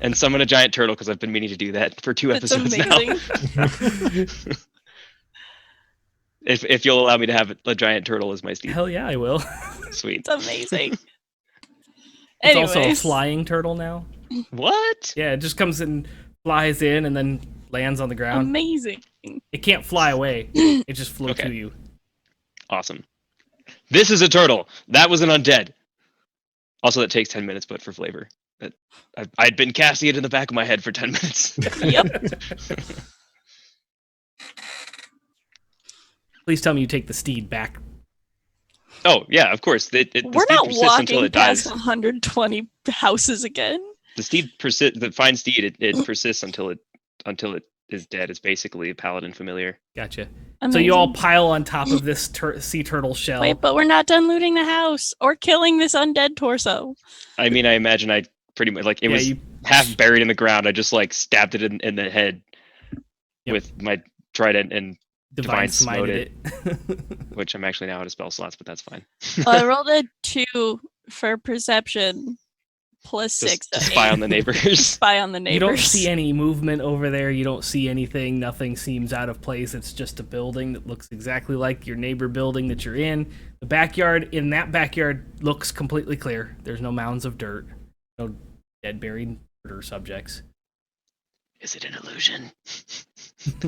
and summon a giant turtle because I've been meaning to do that for 2 That's episodes amazing. now. If you'll allow me to have a giant turtle as my steed, Hell yeah, I will. sweet. It's amazing. It's also a Anyways. flying turtle now. What? Yeah, it just comes and flies in and then lands on the ground. Amazing. It can't fly away. It just flew Okay. to you. Awesome. This is a turtle. That was an undead. Also, that takes 10 minutes, but for flavor. I'd been casting it in the back of my head for 10 minutes. Yep. Please tell me you take the steed back. Oh yeah, of course. The We're steed not persists until walking it dies. past 120 houses again. The steed persists. The fine steed it persists until it is dead. It's basically a paladin familiar. Gotcha. Amazing. So you all pile on top of this sea turtle shell. Wait, but we're not done looting the house or killing this undead torso. I mean, I imagine I pretty much like it was half buried in the ground. I just like stabbed it in the head with my trident and divine smote it, which I'm actually now out of spell slots, but that's fine. I rolled a 2 for perception plus 6. Just spy on the neighbors. Spy on the neighbors. You don't see any movement over there. You don't see anything. Nothing seems out of place. It's just a building that looks exactly like your neighbor building that you're in. The backyard, in that backyard, looks completely clear. There's no mounds of dirt. No dead, buried murder subjects. Is it an illusion?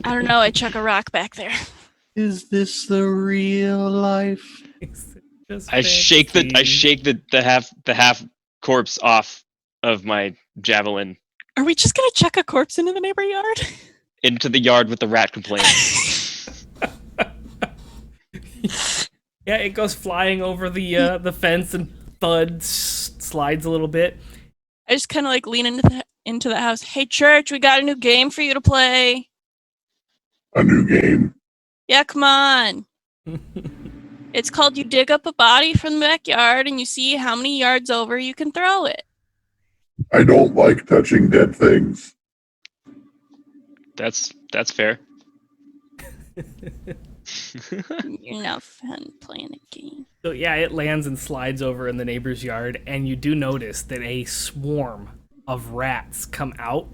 I don't know. I chuck a rock back there. Is this the real life? Just I shake the half corpse off of my javelin Are we just gonna chuck a corpse into the neighbor yard? into the yard with the rat complaint. Yeah, it goes flying over the fence and thuds, slides a little bit. I just kind of like lean into the house. Hey, church, we got a new game for you to play. A new game. Yeah, come on. It's called You Dig Up a Body from the Backyard and you see how many yards over you can throw it. I don't like touching dead things. That's fair. You're not fun playing a game. So yeah, it lands and slides over in the neighbor's yard, and you do notice that a swarm of rats come out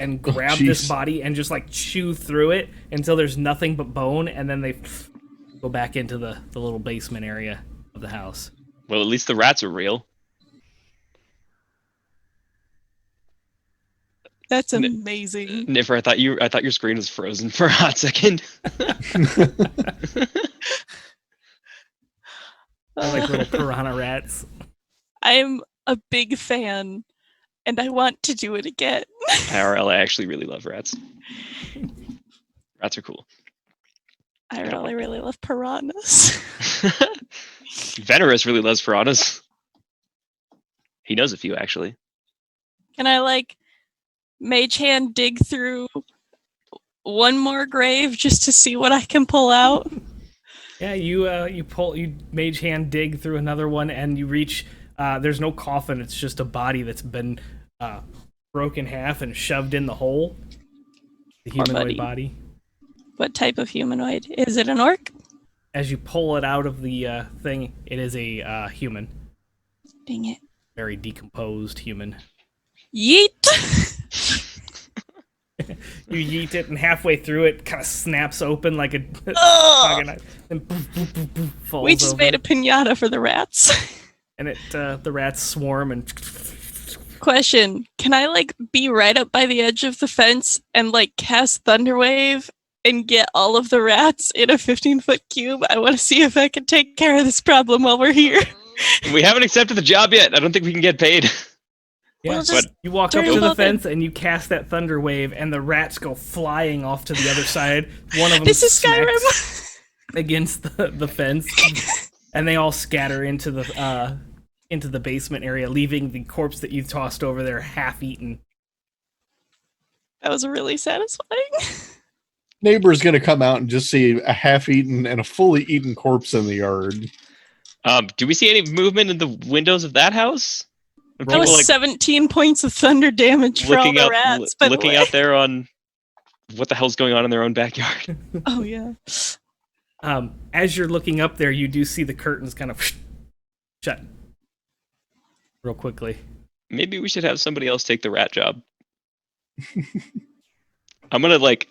and grab this body and just like chew through it until there's nothing but bone, and then they go back into the little basement area of the house. Well, at least the rats are real. That's amazing. Niffer, I thought your screen was frozen for a hot second. They're like little piranha rats. I'm a big fan, and I want to do it again. IRL, I actually really love rats. Rats are cool. I really love piranhas. Venerous really loves piranhas. He knows a few, actually. Can I, like, mage hand dig through one more grave just to see what I can pull out? Yeah, you mage hand dig through another one, and you reach. There's no coffin; it's just a body that's been broken in half and shoved in the hole. The humanoid body. What type of humanoid? Is it an orc? As you pull it out of the thing, it is a human. Dang it! Very decomposed human. Yeet! You yeet it, and halfway through it, kind of snaps open like a pocket knife, and poof, poof, poof, poof, falls We just over. made a pinata for the rats. And the rats swarm and. Question: can I like be right up by the edge of the fence and like cast Thunderwave and get all of the rats in a 15-foot cube? I want to see if I can take care of this problem while we're here. We haven't accepted the job yet. I don't think we can get paid. Yeah, just you walk up turn to the them fence and you cast that thunder wave, and the rats go flying off to the other side. One of them This is smacks Skyrim. against the fence, and they all scatter into the basement area, leaving the corpse that you tossed over there half eaten. That was really satisfying. Neighbor's gonna come out and just see a half-eaten and a fully eaten corpse in the yard. Do we see any movement in the windows of that house? That was 17 points of thunder damage for all the rats. By looking the way. out there on what the hell's going on in their own backyard. Oh yeah. As you're looking up there, you do see the curtains kind of shut real quickly. Maybe we should have somebody else take the rat job. I'm gonna like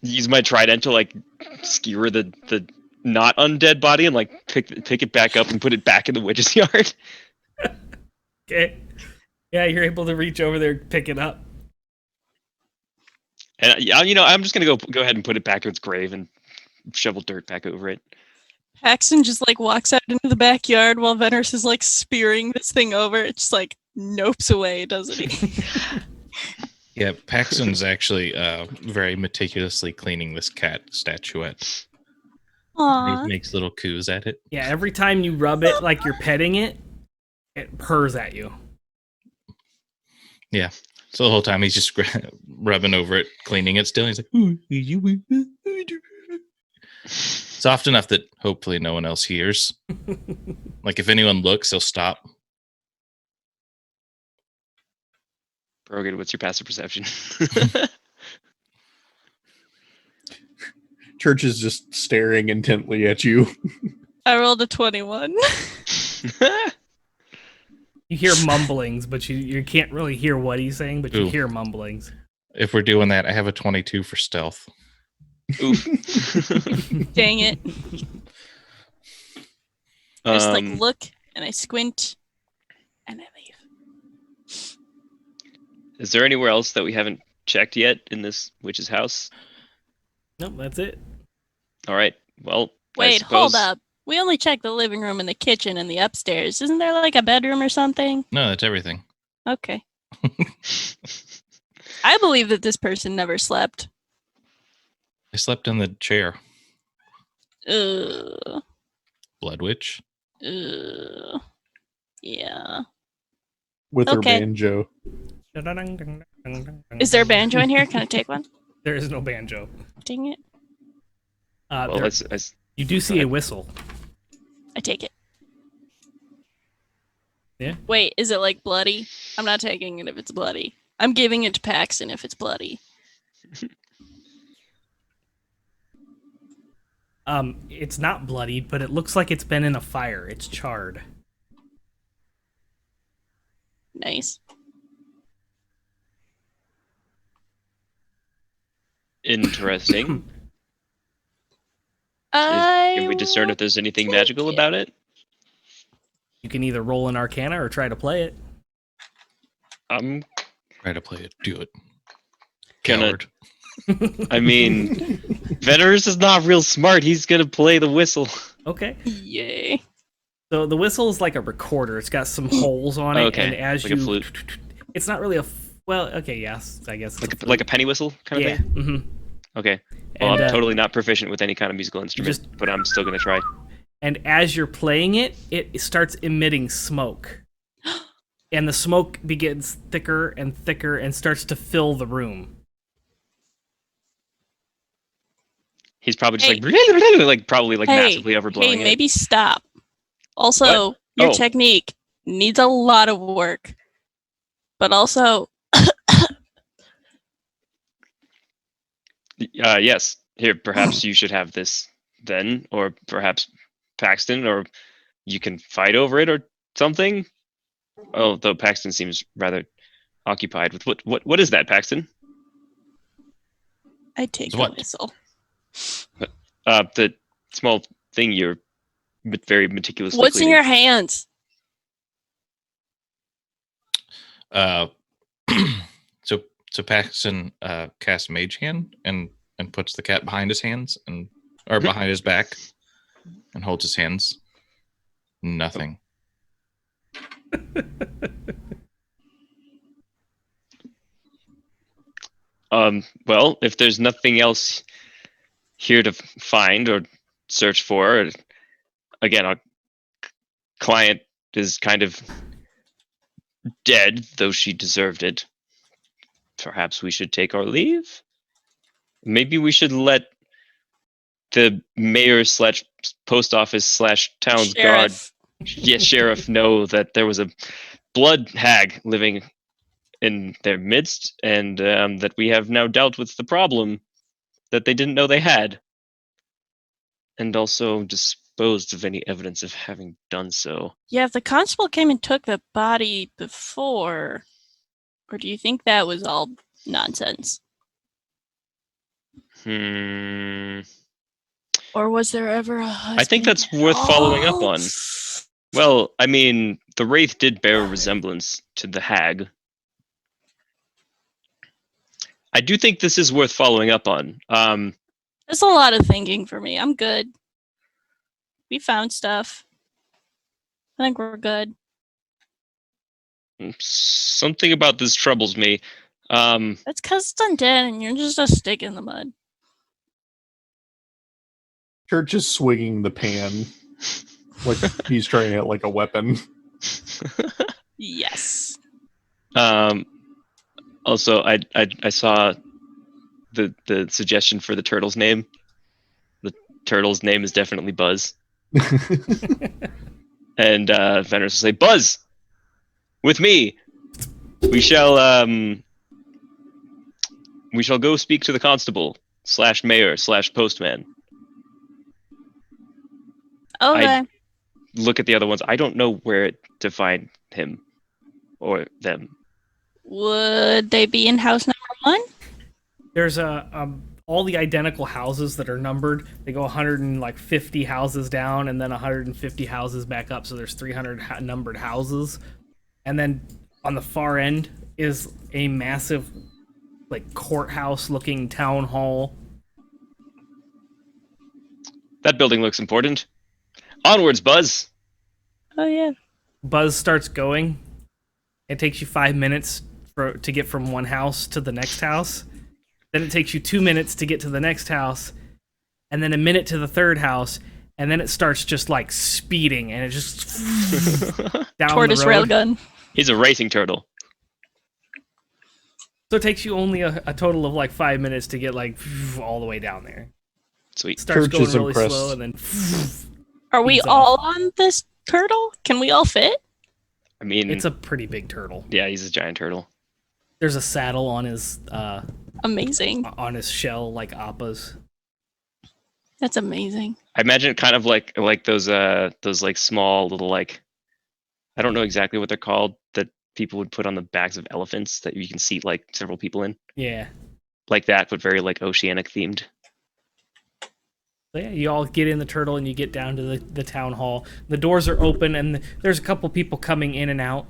use my trident to like skewer the not undead body and like pick it back up and put it back in the witch's yard. Okay. Yeah, you're able to reach over there and pick it up. And I'm just gonna go ahead and put it back in its grave and shovel dirt back over it. Paxton just like walks out into the backyard while Venerus is like spearing this thing over. It just like nopes away, doesn't he? Yeah, Paxton's actually very meticulously cleaning this cat statuette. Aw. He makes little coos at it. Yeah, every time you rub it like you're petting it, it purrs at you. Yeah. So the whole time he's just rubbing over it, cleaning it still. He's like, soft enough that hopefully no one else hears. Like if anyone looks, he'll stop. Brogan, what's your passive perception? Church is just staring intently at you. I rolled a 21. You hear mumblings, but you can't really hear what he's saying, but you Ooh. hear mumblings. If we're doing that, I have a 22 for stealth. Oof. Dang it. I just Um, look and I squint and I leave. Is there anywhere else that we haven't checked yet in this witch's house? Nope, that's it. All right. Well, I Wait, suppose... hold up. We only checked the living room and the kitchen and the upstairs. Isn't there like a bedroom or something? No, that's everything. Okay. I believe that this person never slept. I slept in the chair. Ugh. Blood witch. Ugh. Yeah. With her Okay. banjo. Is there a banjo in here? Can I take one? There is no banjo. Dang it. Well, You do see a whistle. I take it. Yeah. Wait, is it like bloody? I'm not taking it if it's bloody. I'm giving it to Paxton if it's bloody. It's not bloodied, but it looks like it's been in a fire. It's charred. Nice. Interesting. Can Can we discern if there's anything magical about it? You can either roll an Arcana or try to play it. Try to play it. Do it. Gonna- Coward. I mean, Veterus is not real smart. He's gonna play the whistle. Okay. Yay. So the whistle is like a recorder. It's got some holes on it, Okay, and as like a you, flute. it's not really well. Okay, yes, I guess Like a penny whistle kind of yeah. thing? Mm-hmm. Okay. Well, And, I'm totally not proficient with any kind of musical instrument, but I'm still gonna try. And as you're playing it, it starts emitting smoke, and the smoke begins thicker and thicker and starts to fill the room. He's probably just Hey. probably massively overblowing Hey, it. maybe stop. Also, What? your Oh. technique needs a lot of work. But also, Yes. Here, perhaps you should have this then, or perhaps Paxton, or you can fight over it or something. Although Paxton seems rather occupied with what is that, Paxton? I take So the what? whistle. The small thing you're very meticulously What's in cleaning. your hands? Uh, so Paxton casts Mage Hand and puts the cat behind his hands or behind his back and holds his hands. Nothing. Well, if there's nothing else here to find or search for, again, our client is kind of dead, though she deserved it. Perhaps we should take our leave? Maybe we should let the mayor / post office / town's guard, sheriff, know that there was a blood hag living in their midst, and that we have now dealt with the problem that they didn't know they had, and also disposed of any evidence of having done so. Yeah, if the constable came and took the body before, or do you think that was all nonsense? Or was there ever a husband? I think that's worth following up on. Well, I mean, the wraith did bear a resemblance to the hag. I do think this is worth following up on. That's a lot of thinking for me. I'm good. We found stuff. I think we're good. Something about this troubles me. That's because it's undead and you're just a stick in the mud. Church is swinging the pan like he's trying it like a weapon. Yes. Also, I saw the suggestion for the turtle's name. The turtle's name is definitely Buzz. And Venerous will say, Buzz! With me! We shall go speak to the constable / mayor / postman. Okay. Look at the other ones. I don't know where to find him or them. Would they be in house number 1? There's all the identical houses that are numbered. They go 150 houses down and then 150 houses back up. So there's 300 numbered houses. And then on the far end is a massive, like, courthouse-looking town hall. That building looks important. Onwards, Buzz! Oh, yeah. Buzz starts going. It takes you 5 minutes to get from one house to the next house. Then it takes you 2 minutes to get to the next house. And then a minute to the third house. And then it starts just, like, speeding. And it just... down Tortoise the road. railgun. He's a racing turtle. So it takes you only a total of, like, 5 minutes to get, like, all the way down there. Sweet. Starts Church going is really impressed. slow and then... Are we He's all on this turtle? Can we all fit? I mean, It's a pretty big turtle. yeah, he's a giant turtle. There's a saddle on his Amazing. shell, like Appa's. That's amazing. I imagine it kind of like those like small little, like, I don't know exactly what they're called, that people would put on the backs of elephants that you can seat like several people in. Yeah. Like that, but very like oceanic themed. So yeah, you all get in the turtle and you get down to the town hall. The doors are open and there's a couple people coming in and out.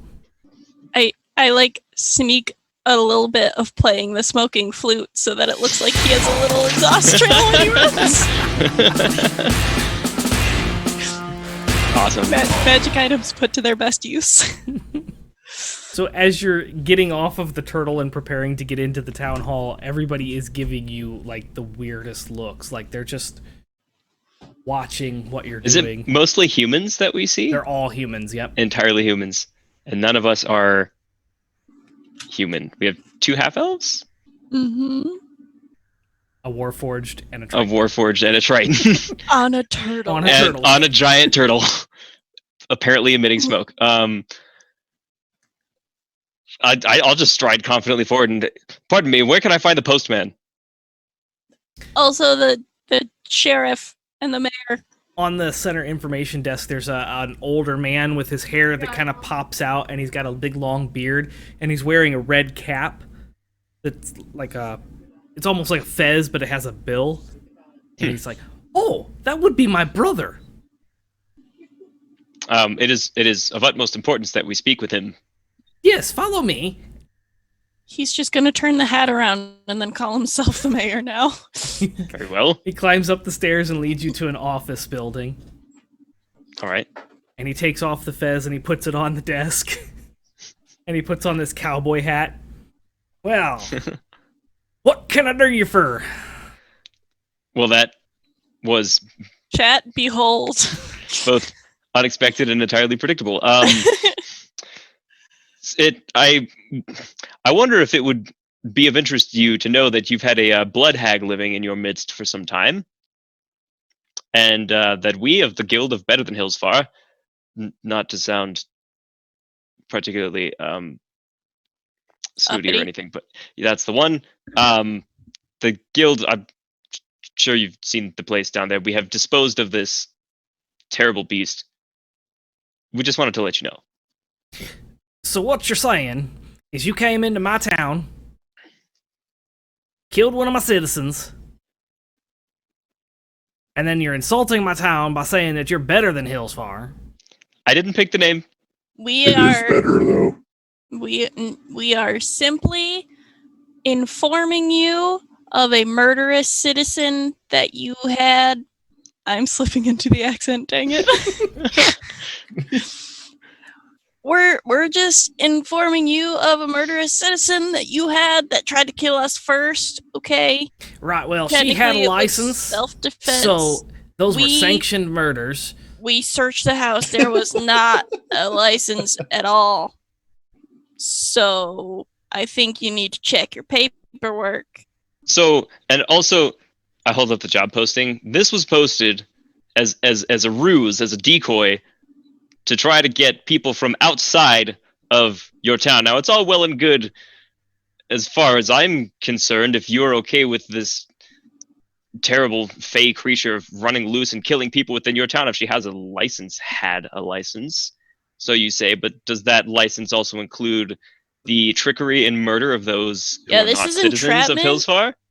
I like sneak a little bit of playing the smoking flute so that it looks like he has a little exhaust trail when he runs. Awesome. Magic items put to their best use. So as you're getting off of the turtle and preparing to get into the town hall, everybody is giving you like the weirdest looks. Like they're just watching what you're Is doing. it mostly humans that we see? They're all humans, yep. Entirely humans. And none of us are human. We have 2 half-elves? Mm-hmm. A warforged and a A triton. warforged and a triton. On a turtle. On a And turtle. on a giant turtle. Apparently emitting smoke. I'll just stride confidently forward and, pardon me, where can I find the postman? Also, the sheriff and the mayor. On the center information desk, there's an older man with his hair that kind of pops out, and he's got a big long beard, and he's wearing a red cap that's like it's almost like a fez, but it has a bill. And he's like, "Oh, that would be my brother." It is of utmost importance that we speak with him. Yes, follow me. He's just gonna turn the hat around and then call himself the mayor now. Very well. He climbs up the stairs and leads you to an office building, All right. and he takes off the fez and he puts it on the desk, and he puts on this cowboy hat. Well, what can I do you for? Well, that was Chat, behold. both unexpected and entirely predictable. I wonder if it would be of interest to you to know that you've had a blood hag living in your midst for some time, and that we of the Guild of Better Than Hillsfar, not to sound particularly snooty Uppity. or anything, but that's the one. The Guild, I'm sure you've seen the place down there. We have disposed of this terrible beast. We just wanted to let you know. So what you're saying is you came into my town, killed one of my citizens, and then you're insulting my town by saying that you're better than Hillsfar. I didn't pick the name. We It is are better though. we are simply informing you of a murderous citizen that you had. I'm slipping into the accent, dang it. We're just informing you of a murderous citizen that you had that tried to kill us first, okay? Right, well, she had Technically, a it was license, self-defense. so Those were We- sanctioned murders. We searched the house. There was not a license at all. So I think you need to check your paperwork. So, and also, I hold up the job posting. This was posted as a ruse, as a decoy, to try to get people from outside of your town. Now, it's all well and good, as far as I'm concerned, if you're okay with this terrible fey creature running loose and killing people within your town. If she has a license, had a license, so you say. But does that license also include the trickery and murder of those who Yeah, are this not is citizens of entrapment.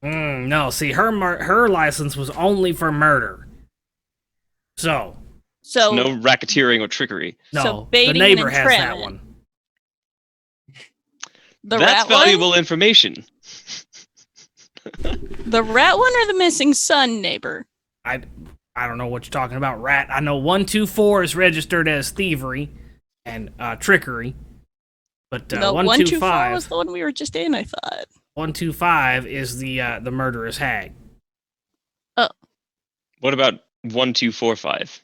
Hillsfar? No, see, her license was only for murder. So, So No racketeering or trickery. no, So the baiting neighbor and has that entrapment. one. the That's rat valuable one, information. the rat one, or the missing son neighbor. I don't know what you're talking about, rat. I know 124 is registered as thievery and trickery, but No, 124 was 125 the one we were just in. I thought. 125 is the murderous hag. What about 1245?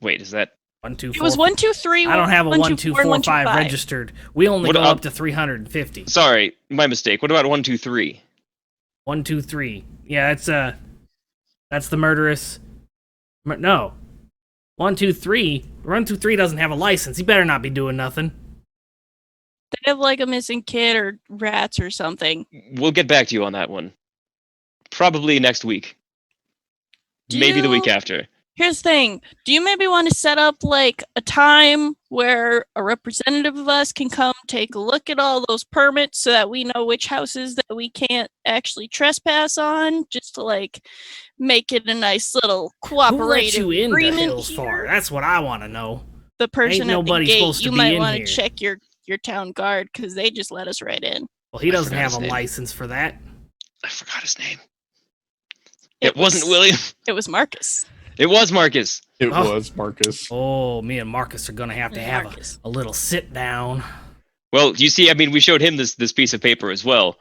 Wait, is that 124. It was 123. I don't have a 124 and 1245 registered. We only What go up- up to 350. sorry, my mistake. What about 123? 123. Yeah, that's the murderous. No, 123. 123 doesn't have a license. He better not be doing nothing. They have like a missing kid or rats or something. We'll get back to you on that one. Probably next week. Maybe the week after. Here's the thing. Do you maybe want to set up like a time where a representative of us can come take a look at all those permits so that we know which houses that we can't actually trespass on, just to like make it a nice little Who let cooperative you into agreement Hillsfar? here? That's what I want to know. The person at the nobody gate, supposed to you be might in want to here. check your town guard because they just let us right in. Well, he doesn't forgot have his a name. license for that. I forgot his name. It wasn't William. It was Marcus. It was Marcus. It Oh. was Marcus. Oh, me and Marcus are gonna have to have Marcus. a little sit down. Well, you see, I mean, we showed him this piece of paper as well,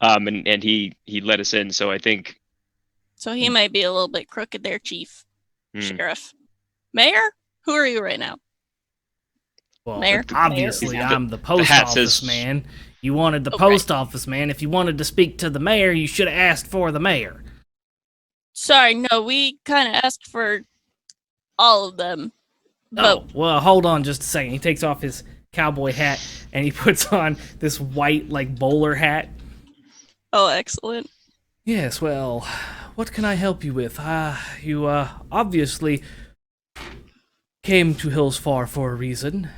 and he let us in. So I think So he might be a little bit crooked there, Chief. hmm, Sheriff. Mayor? Who are you right now? Well, Mayor? obviously, Mayor. I'm the post hat office says- man. You wanted the Okay. post office man. If you wanted to speak to the mayor, you should have asked for the mayor. Sorry, no, we kind of asked for all of them. Oh, well, hold on just a second. He takes off his cowboy hat and he puts on this white, like, bowler hat. Oh, excellent. Yes, well, what can I help you with? You obviously came to Hillsfar for a reason.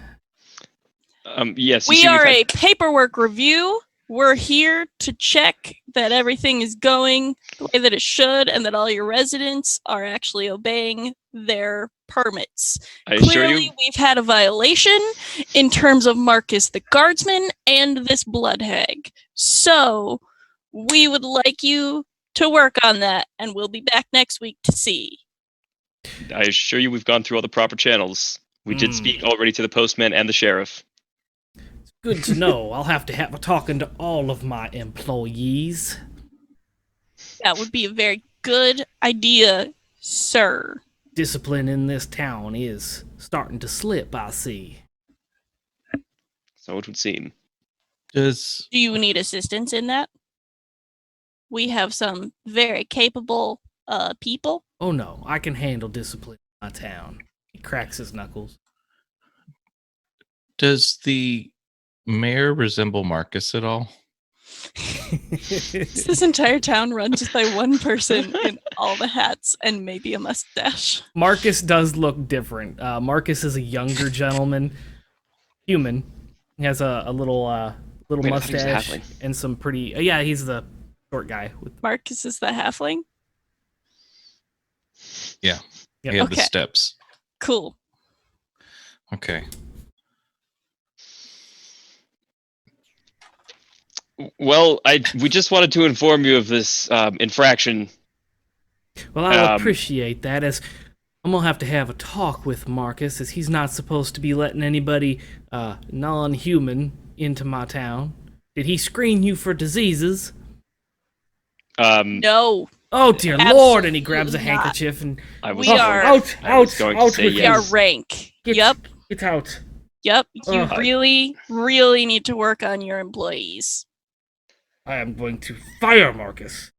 yes, you We see, we've are had- a paperwork review. We're here to check that everything is going the way that it should and that all your residents are actually obeying their permits. I assure Clearly, you, we've had a violation in terms of Marcus the Guardsman and this blood hag. So, we would like you to work on that, and we'll be back next week to see. I assure you, we've gone through all the proper channels. We did Hmm. speak already to the postman and the sheriff. Good to know. I'll have to have a talking to all of my employees. That would be a very good idea, sir. Discipline in this town is starting to slip, I see. So it would seem. Does Do you need assistance in that? We have some very capable people. Oh no, I can handle discipline in my town. He cracks his knuckles. does the mayor resemble Marcus at all? This entire town run just by one person in all the hats and maybe a mustache. Marcus does look different. Marcus is a younger gentleman, human. He has a little Wait, I thought he was a mustache halfling. and some pretty. Yeah, he's the short guy with. Marcus is the halfling. Yeah, Yep. he had the Okay. steps. Cool. Okay. Well, we just wanted to inform you of this infraction. Well, I Um, appreciate that. As I'm gonna have to have a talk with Marcus, as he's not supposed to be letting anybody non-human into my town. Did he screen you for diseases? No. Oh dear Lord! And he grabs a handkerchief and was We are- out, I was out, going to out say with We you. are yes. rank. Get, Yep. Get out. Yep. You Ugh. really, really need to work on your employees. I am going to fire Marcus.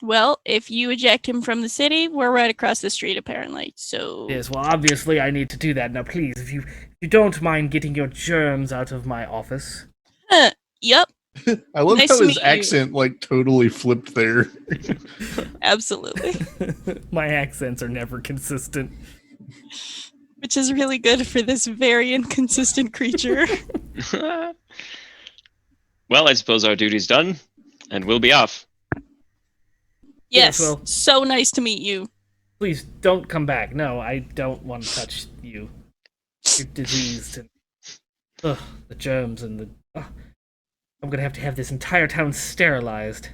Well, if you eject him from the city, we're right across the street, apparently. So Yes, well, obviously I need to do that. Now, please, if you don't mind getting your germs out of my office. Yep, I love Nice how to his meet you. accent like totally flipped there. absolutely. My accents are never consistent. Which is really good for this very inconsistent creature. Well, I suppose our duty's done, and we'll be off. Yes, well- so nice to meet you. Please don't come back. No, I don't want to touch you. You're diseased and the germs and the. I'm gonna have to have this entire town sterilized.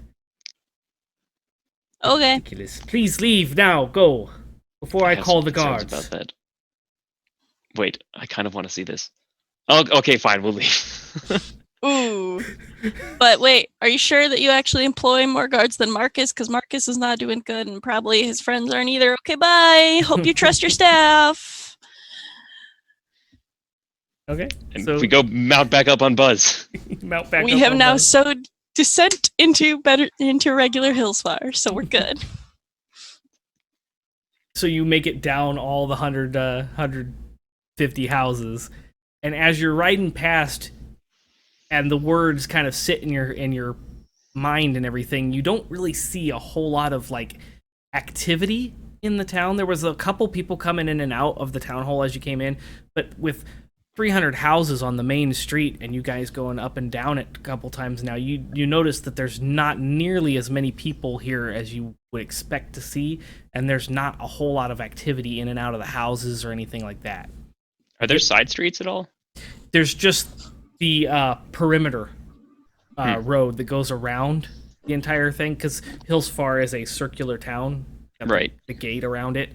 Okay. Ridiculous. Please leave now. Go before I have call some the concerns guards. about that. Wait, I kind of want to see this. Oh, okay, fine, we'll leave. Ooh. But wait, are you sure that you actually employ more guards than Marcus? Because Marcus is not doing good and probably his friends aren't either. Okay, bye. Hope you trust your staff. Okay. And So we go mount back up on Buzz. mount back We up have on now Buzz. sowed descent into regular Hillsfar, so we're good. So you make it down all the 150 houses, and as you're riding past, and the words kind of sit in your mind and everything, you don't really see a whole lot of like activity in the town. There was a couple people coming in and out of the town hall as you came in, but with 300 houses on the main street and you guys going up and down it a couple times now, you notice that there's not nearly as many people here as you would expect to see, and there's not a whole lot of activity in and out of the houses or anything like that. Are there side streets at all? There's just the perimeter road that goes around the entire thing, because Hillsfar is a circular town. Got Right. The gate around it.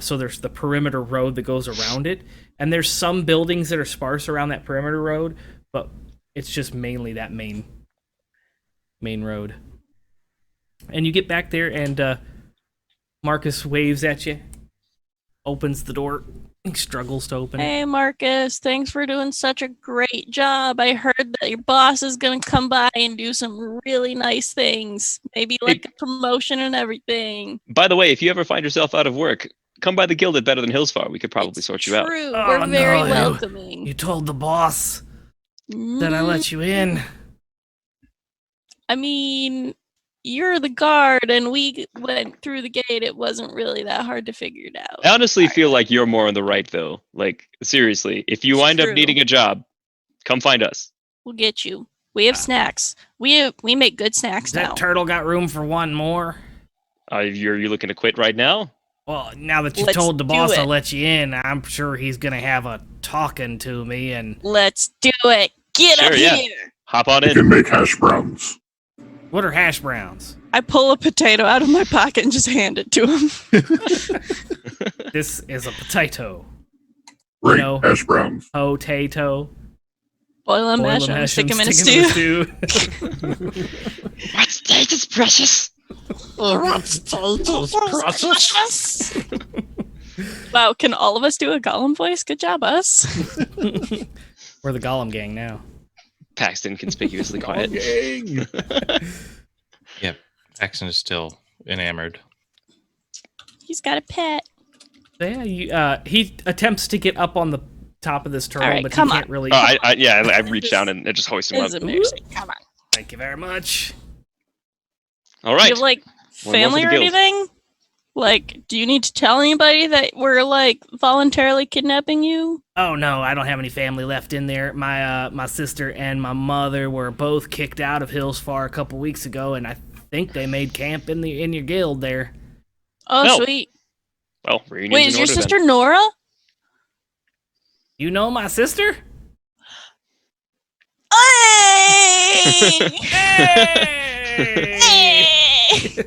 So there's the perimeter road that goes around it, and there's some buildings that are sparse around that perimeter road, but it's just mainly that main road. And you get back there, and Marcus waves at you, opens the door, he struggles to open it. Hey, Marcus, thanks for doing such a great job. I heard that your boss is going to come by and do some really nice things. Maybe like a promotion and everything. By the way, if you ever find yourself out of work, come by the guild at Better Than Hillsfar. We could probably It's sort you out. true. Oh, We're very no, you- welcoming. You told the boss that I let you in. I mean, you're the guard, and we went through the gate. It wasn't really that hard to figure it out. I honestly feel like you're more on the right, though. Like, seriously, if you It's wind true. up needing a job, come find us. We'll get you. We have snacks. We make good snacks That now. turtle got room for one more? You're looking to quit right now? Well, now that you Let's told the do boss it. I'll let you in, I'm sure he's gonna have a talking to me, and Let's do it. Get Sure, up yeah. here. Hop on You in. can make hash browns. what are hash browns? I pull a potato out of my pocket and just hand it to him. This is a potato. Great No. hash browns. Potato. Boil them, Boil mash them, them, mash stick them, them in a stick 'em stew. My state is precious. Wow, can all of us do a Gollum voice? Good job, us. We're the Gollum gang now. Paxton conspicuously quiet. Gang. Paxton is still enamored. He's got a pet. So yeah, he attempts to get up on the top of this turtle, All right, but he come can't on. really. Oh, I reached down and just hoist him This up. is embarrassing. Come on. Thank you very much. All Do right. you have like One more for family the or guild. anything? Like, do you need to tell anybody that we're like voluntarily kidnapping you? Oh no, I don't have any family left in there. My sister and my mother were both kicked out of Hillsfar a couple weeks ago, and I think they made camp in your guild there. Oh, No. sweet. Well, reunion's Wait, in is your order sister then. Nora? You know my sister? Hey! Hey!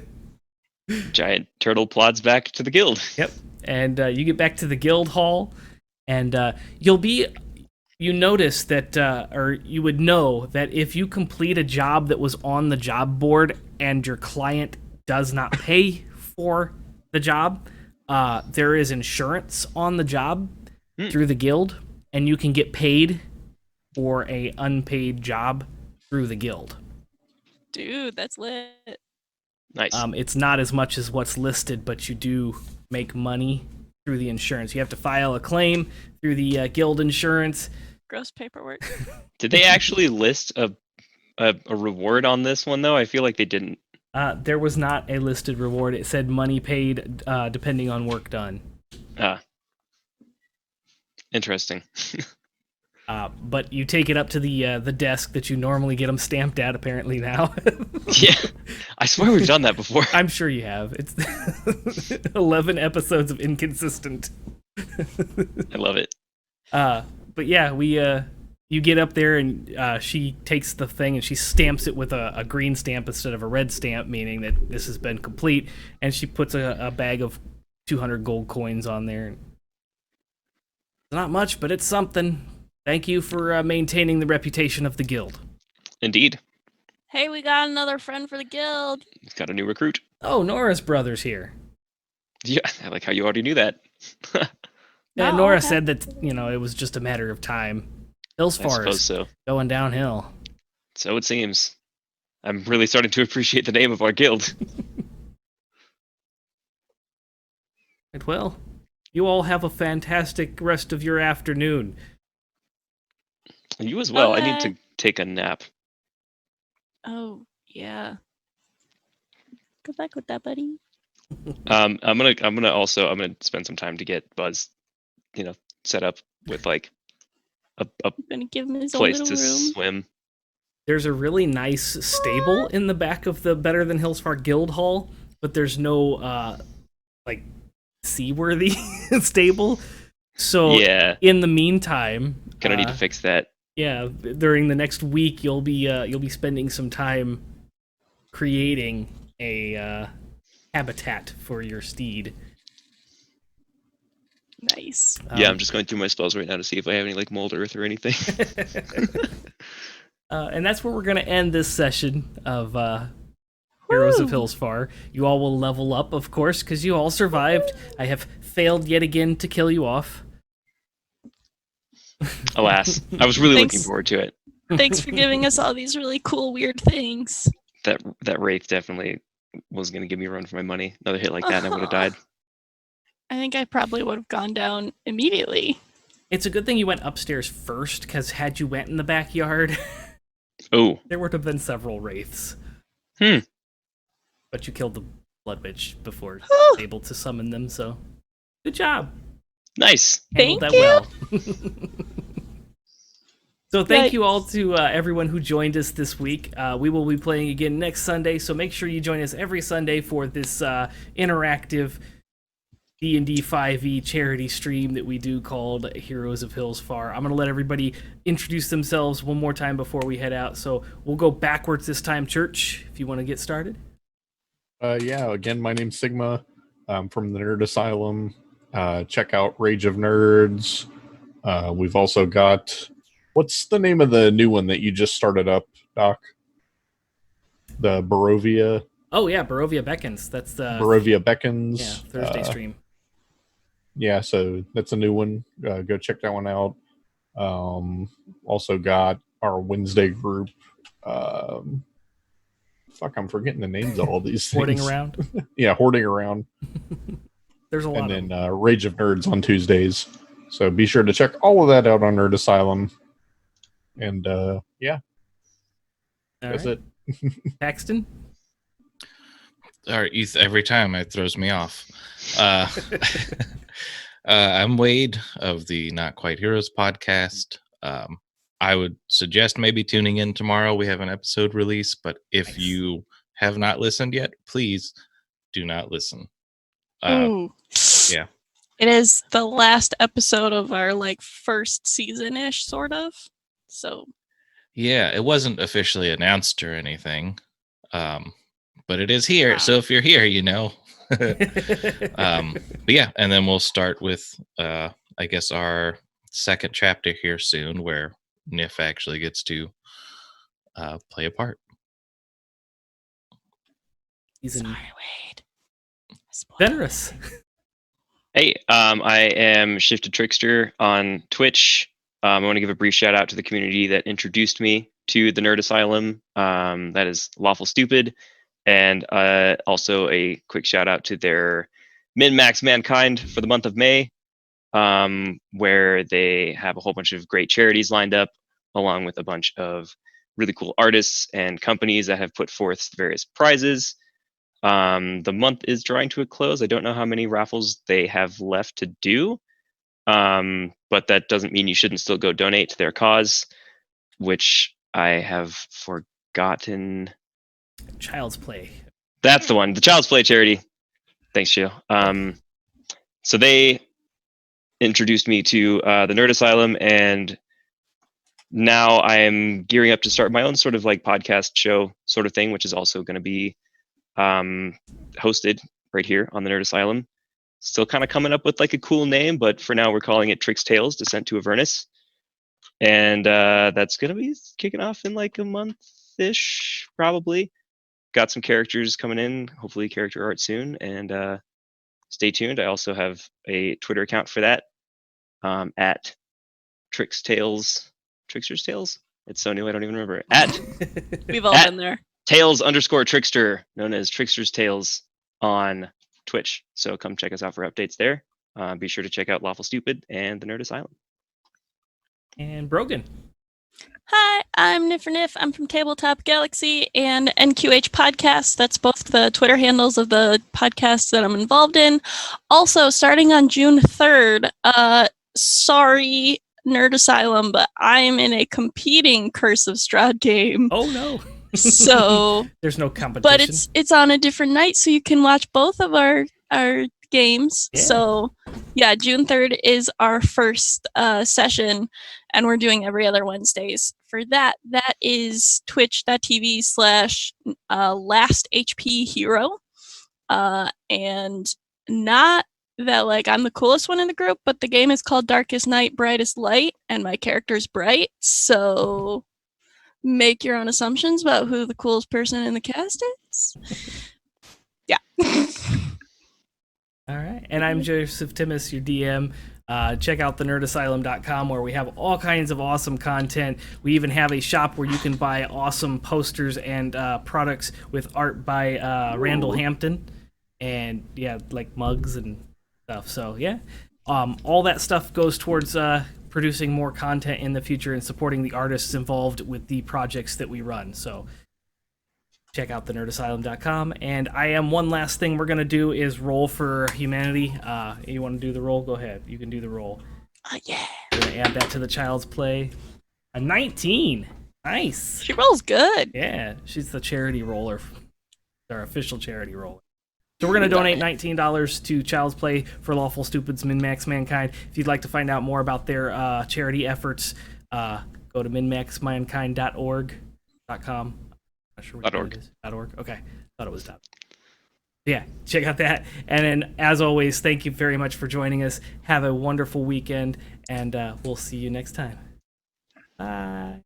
Giant turtle plods back to the guild. Yep. And you get back to the guild hall, and you notice that, or you would know that if you complete a job that was on the job board and your client does not pay for the job. There is insurance on the job through the guild, and you can get paid for a unpaid job through the guild. Dude, that's lit. Nice. It's not as much as what's listed, but you do make money through the insurance. You have to file a claim through the guild insurance. Gross paperwork. Did they actually list a reward on this one though? I feel like they didn't. There was not a listed reward. It said money paid depending on work done. Interesting. But you take it up to the desk that you normally get them stamped at. Apparently now, Yeah, I swear we've done that before. I'm sure you have. It's 11 episodes of inconsistent. I love it. But yeah, you get up there and she takes the thing and she stamps it with a green stamp instead of a red stamp, meaning that this has been complete. And she puts a bag of 200 gold coins on there. It's not much, but it's something. Thank you for maintaining the reputation of the guild. Indeed. Hey, we got another friend for the guild. He's got a new recruit. Oh, Nora's brother's here. Yeah, I like how you already knew that. Yeah, No, Nora okay. said that, it was just a matter of time. I Hillsfar suppose is so. going downhill. So it seems. I'm really starting to appreciate the name of our guild. Right, well, you all have a fantastic rest of your afternoon. You as well. I need Okay. to take a nap. Oh, yeah. Good luck with that, buddy. I'm gonna spend some time to get Buzz, set up with like a I'm gonna give him his own place little to room. swim. There's a really nice stable in the back of the Better Than Hillsfar Guild Hall, but there's no, seaworthy stable. So Yeah, in the meantime, gonna need to fix that. yeah, during the next week, you'll be spending some time creating a habitat for your steed. Nice. Yeah, I'm just going through my spells right now to see if I have any like mold earth or anything. And that's where we're going to end this session of Heroes of Woo! Hillsfar. You all will level up, of course, because you all survived. I have failed yet again to kill you off. Alas, I was really Thanks. looking forward to it. Thanks for giving us all these really cool, weird things. That wraith definitely was gonna give me a run for my money. Another hit like that, and I would have died. I think I probably would have gone down immediately. It's a good thing you went upstairs first, because had you went in the backyard, Oh, there would have been several wraiths. Hmm. But you killed the Blood Witch before Whew. able to summon them, so good job. nice. Handled Thank that you. well. So thank Yikes. you all to everyone who joined us this week. We will be playing again next Sunday, so make sure you join us every Sunday for this interactive D&D 5e charity stream that we do called Heroes of Hillsfar. I'm going to let everybody introduce themselves one more time before we head out, so we'll go backwards this time, Church, if you want to get started. Yeah, again, my name's Sigma. I'm from the Nerd Asylum. Check out Rage of Nerds. We've also got... What's the name of the new one that you just started up, Doc? The Barovia? Oh yeah, Barovia Beckons. That's the Barovia Beckons. Thursday stream. Yeah, so that's a new one. Go check that one out. Also got our Wednesday group. Fuck, I'm forgetting the names of all these things. Hoarding around. Yeah, Hoarding Around. There's a lot And of then them. Rage of Nerds on Tuesdays. So be sure to check all of that out on Nerd Asylum. And yeah, All that's right. it. Paxton? All right, every time it throws me off. I'm Wade of the Not Quite Heroes podcast. I would suggest maybe tuning in tomorrow. We have an episode release, but if Nice. you have not listened yet, please do not listen. Ooh. yeah. It is the last episode of our first season-ish, sort of. So Yeah, it wasn't officially announced or anything, but it is here. Wow. So if you're here, you know. But yeah, and then we'll start with, I guess, our second chapter here soon, where Nif actually gets to play a part. Season Sorry, Wade. I spoiled Venerous. Hey, I am Shifted Trickster on Twitch. I want to give a brief shout out to the community that introduced me to the Nerd Asylum. That is Lawful Stupid. And also a quick shout out to their Min Max Mankind for the month of May, where they have a whole bunch of great charities lined up, along with a bunch of really cool artists and companies that have put forth various prizes. The month is drawing to a close. I don't know how many raffles they have left to do, but that doesn't mean you shouldn't still go donate to their cause, which I have forgotten. Child's Play. That's the one, the Child's Play charity. Thanks, Joe. So they introduced me to the Nerd Asylum, and now I am gearing up to start my own sort of like podcast show sort of thing, which is also going to be hosted right here on the Nerd Asylum. Still kind of coming up with like a cool name, but for now we're calling it Tricks Tales Descent to Avernus. And that's going to be kicking off in like a month-ish, probably. Got some characters coming in, hopefully character art soon, and stay tuned. I also have a Twitter account for that, at Tricks Tales, Trickster's Tales? It's so new I don't even remember it. At We've all At- been there. Tales_Trickster, known as Trickster's Tales on Twitch. So come check us out for updates there. Be sure to check out Lawful Stupid and the Nerd Asylum. And Brogan. Hi, I'm Nif. I'm from Tabletop Galaxy and NQH Podcast. That's both the Twitter handles of the podcasts that I'm involved in. Also, starting on June 3rd, sorry, Nerd Asylum, but I am in a competing Curse of Strahd game. Oh no. So, There's no competition. but it's on a different night, so you can watch both of our games. Yeah. So, yeah, June 3rd is our first session, and we're doing every other Wednesdays. For that is twitch.tv/last HP hero. And not that like I'm the coolest one in the group, but the game is called Darkest Night, Brightest Light, and my character's bright. So make your own assumptions about who the coolest person in the cast is. Yeah. All right. And I'm Joseph Timmis, your DM. Check out thenerdasylum.com where we have all kinds of awesome content. We even have a shop where you can buy awesome posters and products with art by Randall Hampton. And yeah, like mugs and stuff. So yeah, all that stuff goes towards producing more content in the future and supporting the artists involved with the projects that we run. So check out thenerdasylum.com. And one last thing we're going to do is roll for humanity. You want to do the roll? Go ahead. You can do the roll. Yeah. We're going to add that to the Child's Play. A 19. Nice. She rolls good. Yeah, she's the charity roller. Our official charity roller. So we're going to donate $19 to Child's Play for Lawful Stupid's Min-Max Mankind. If you'd like to find out more about their charity efforts, go to minmaxmankind.org.com. Not sure what .org. it is. .org. Okay, thought it was .. Yeah, check out that. And then, as always, thank you very much for joining us. Have a wonderful weekend, and we'll see you next time. Bye.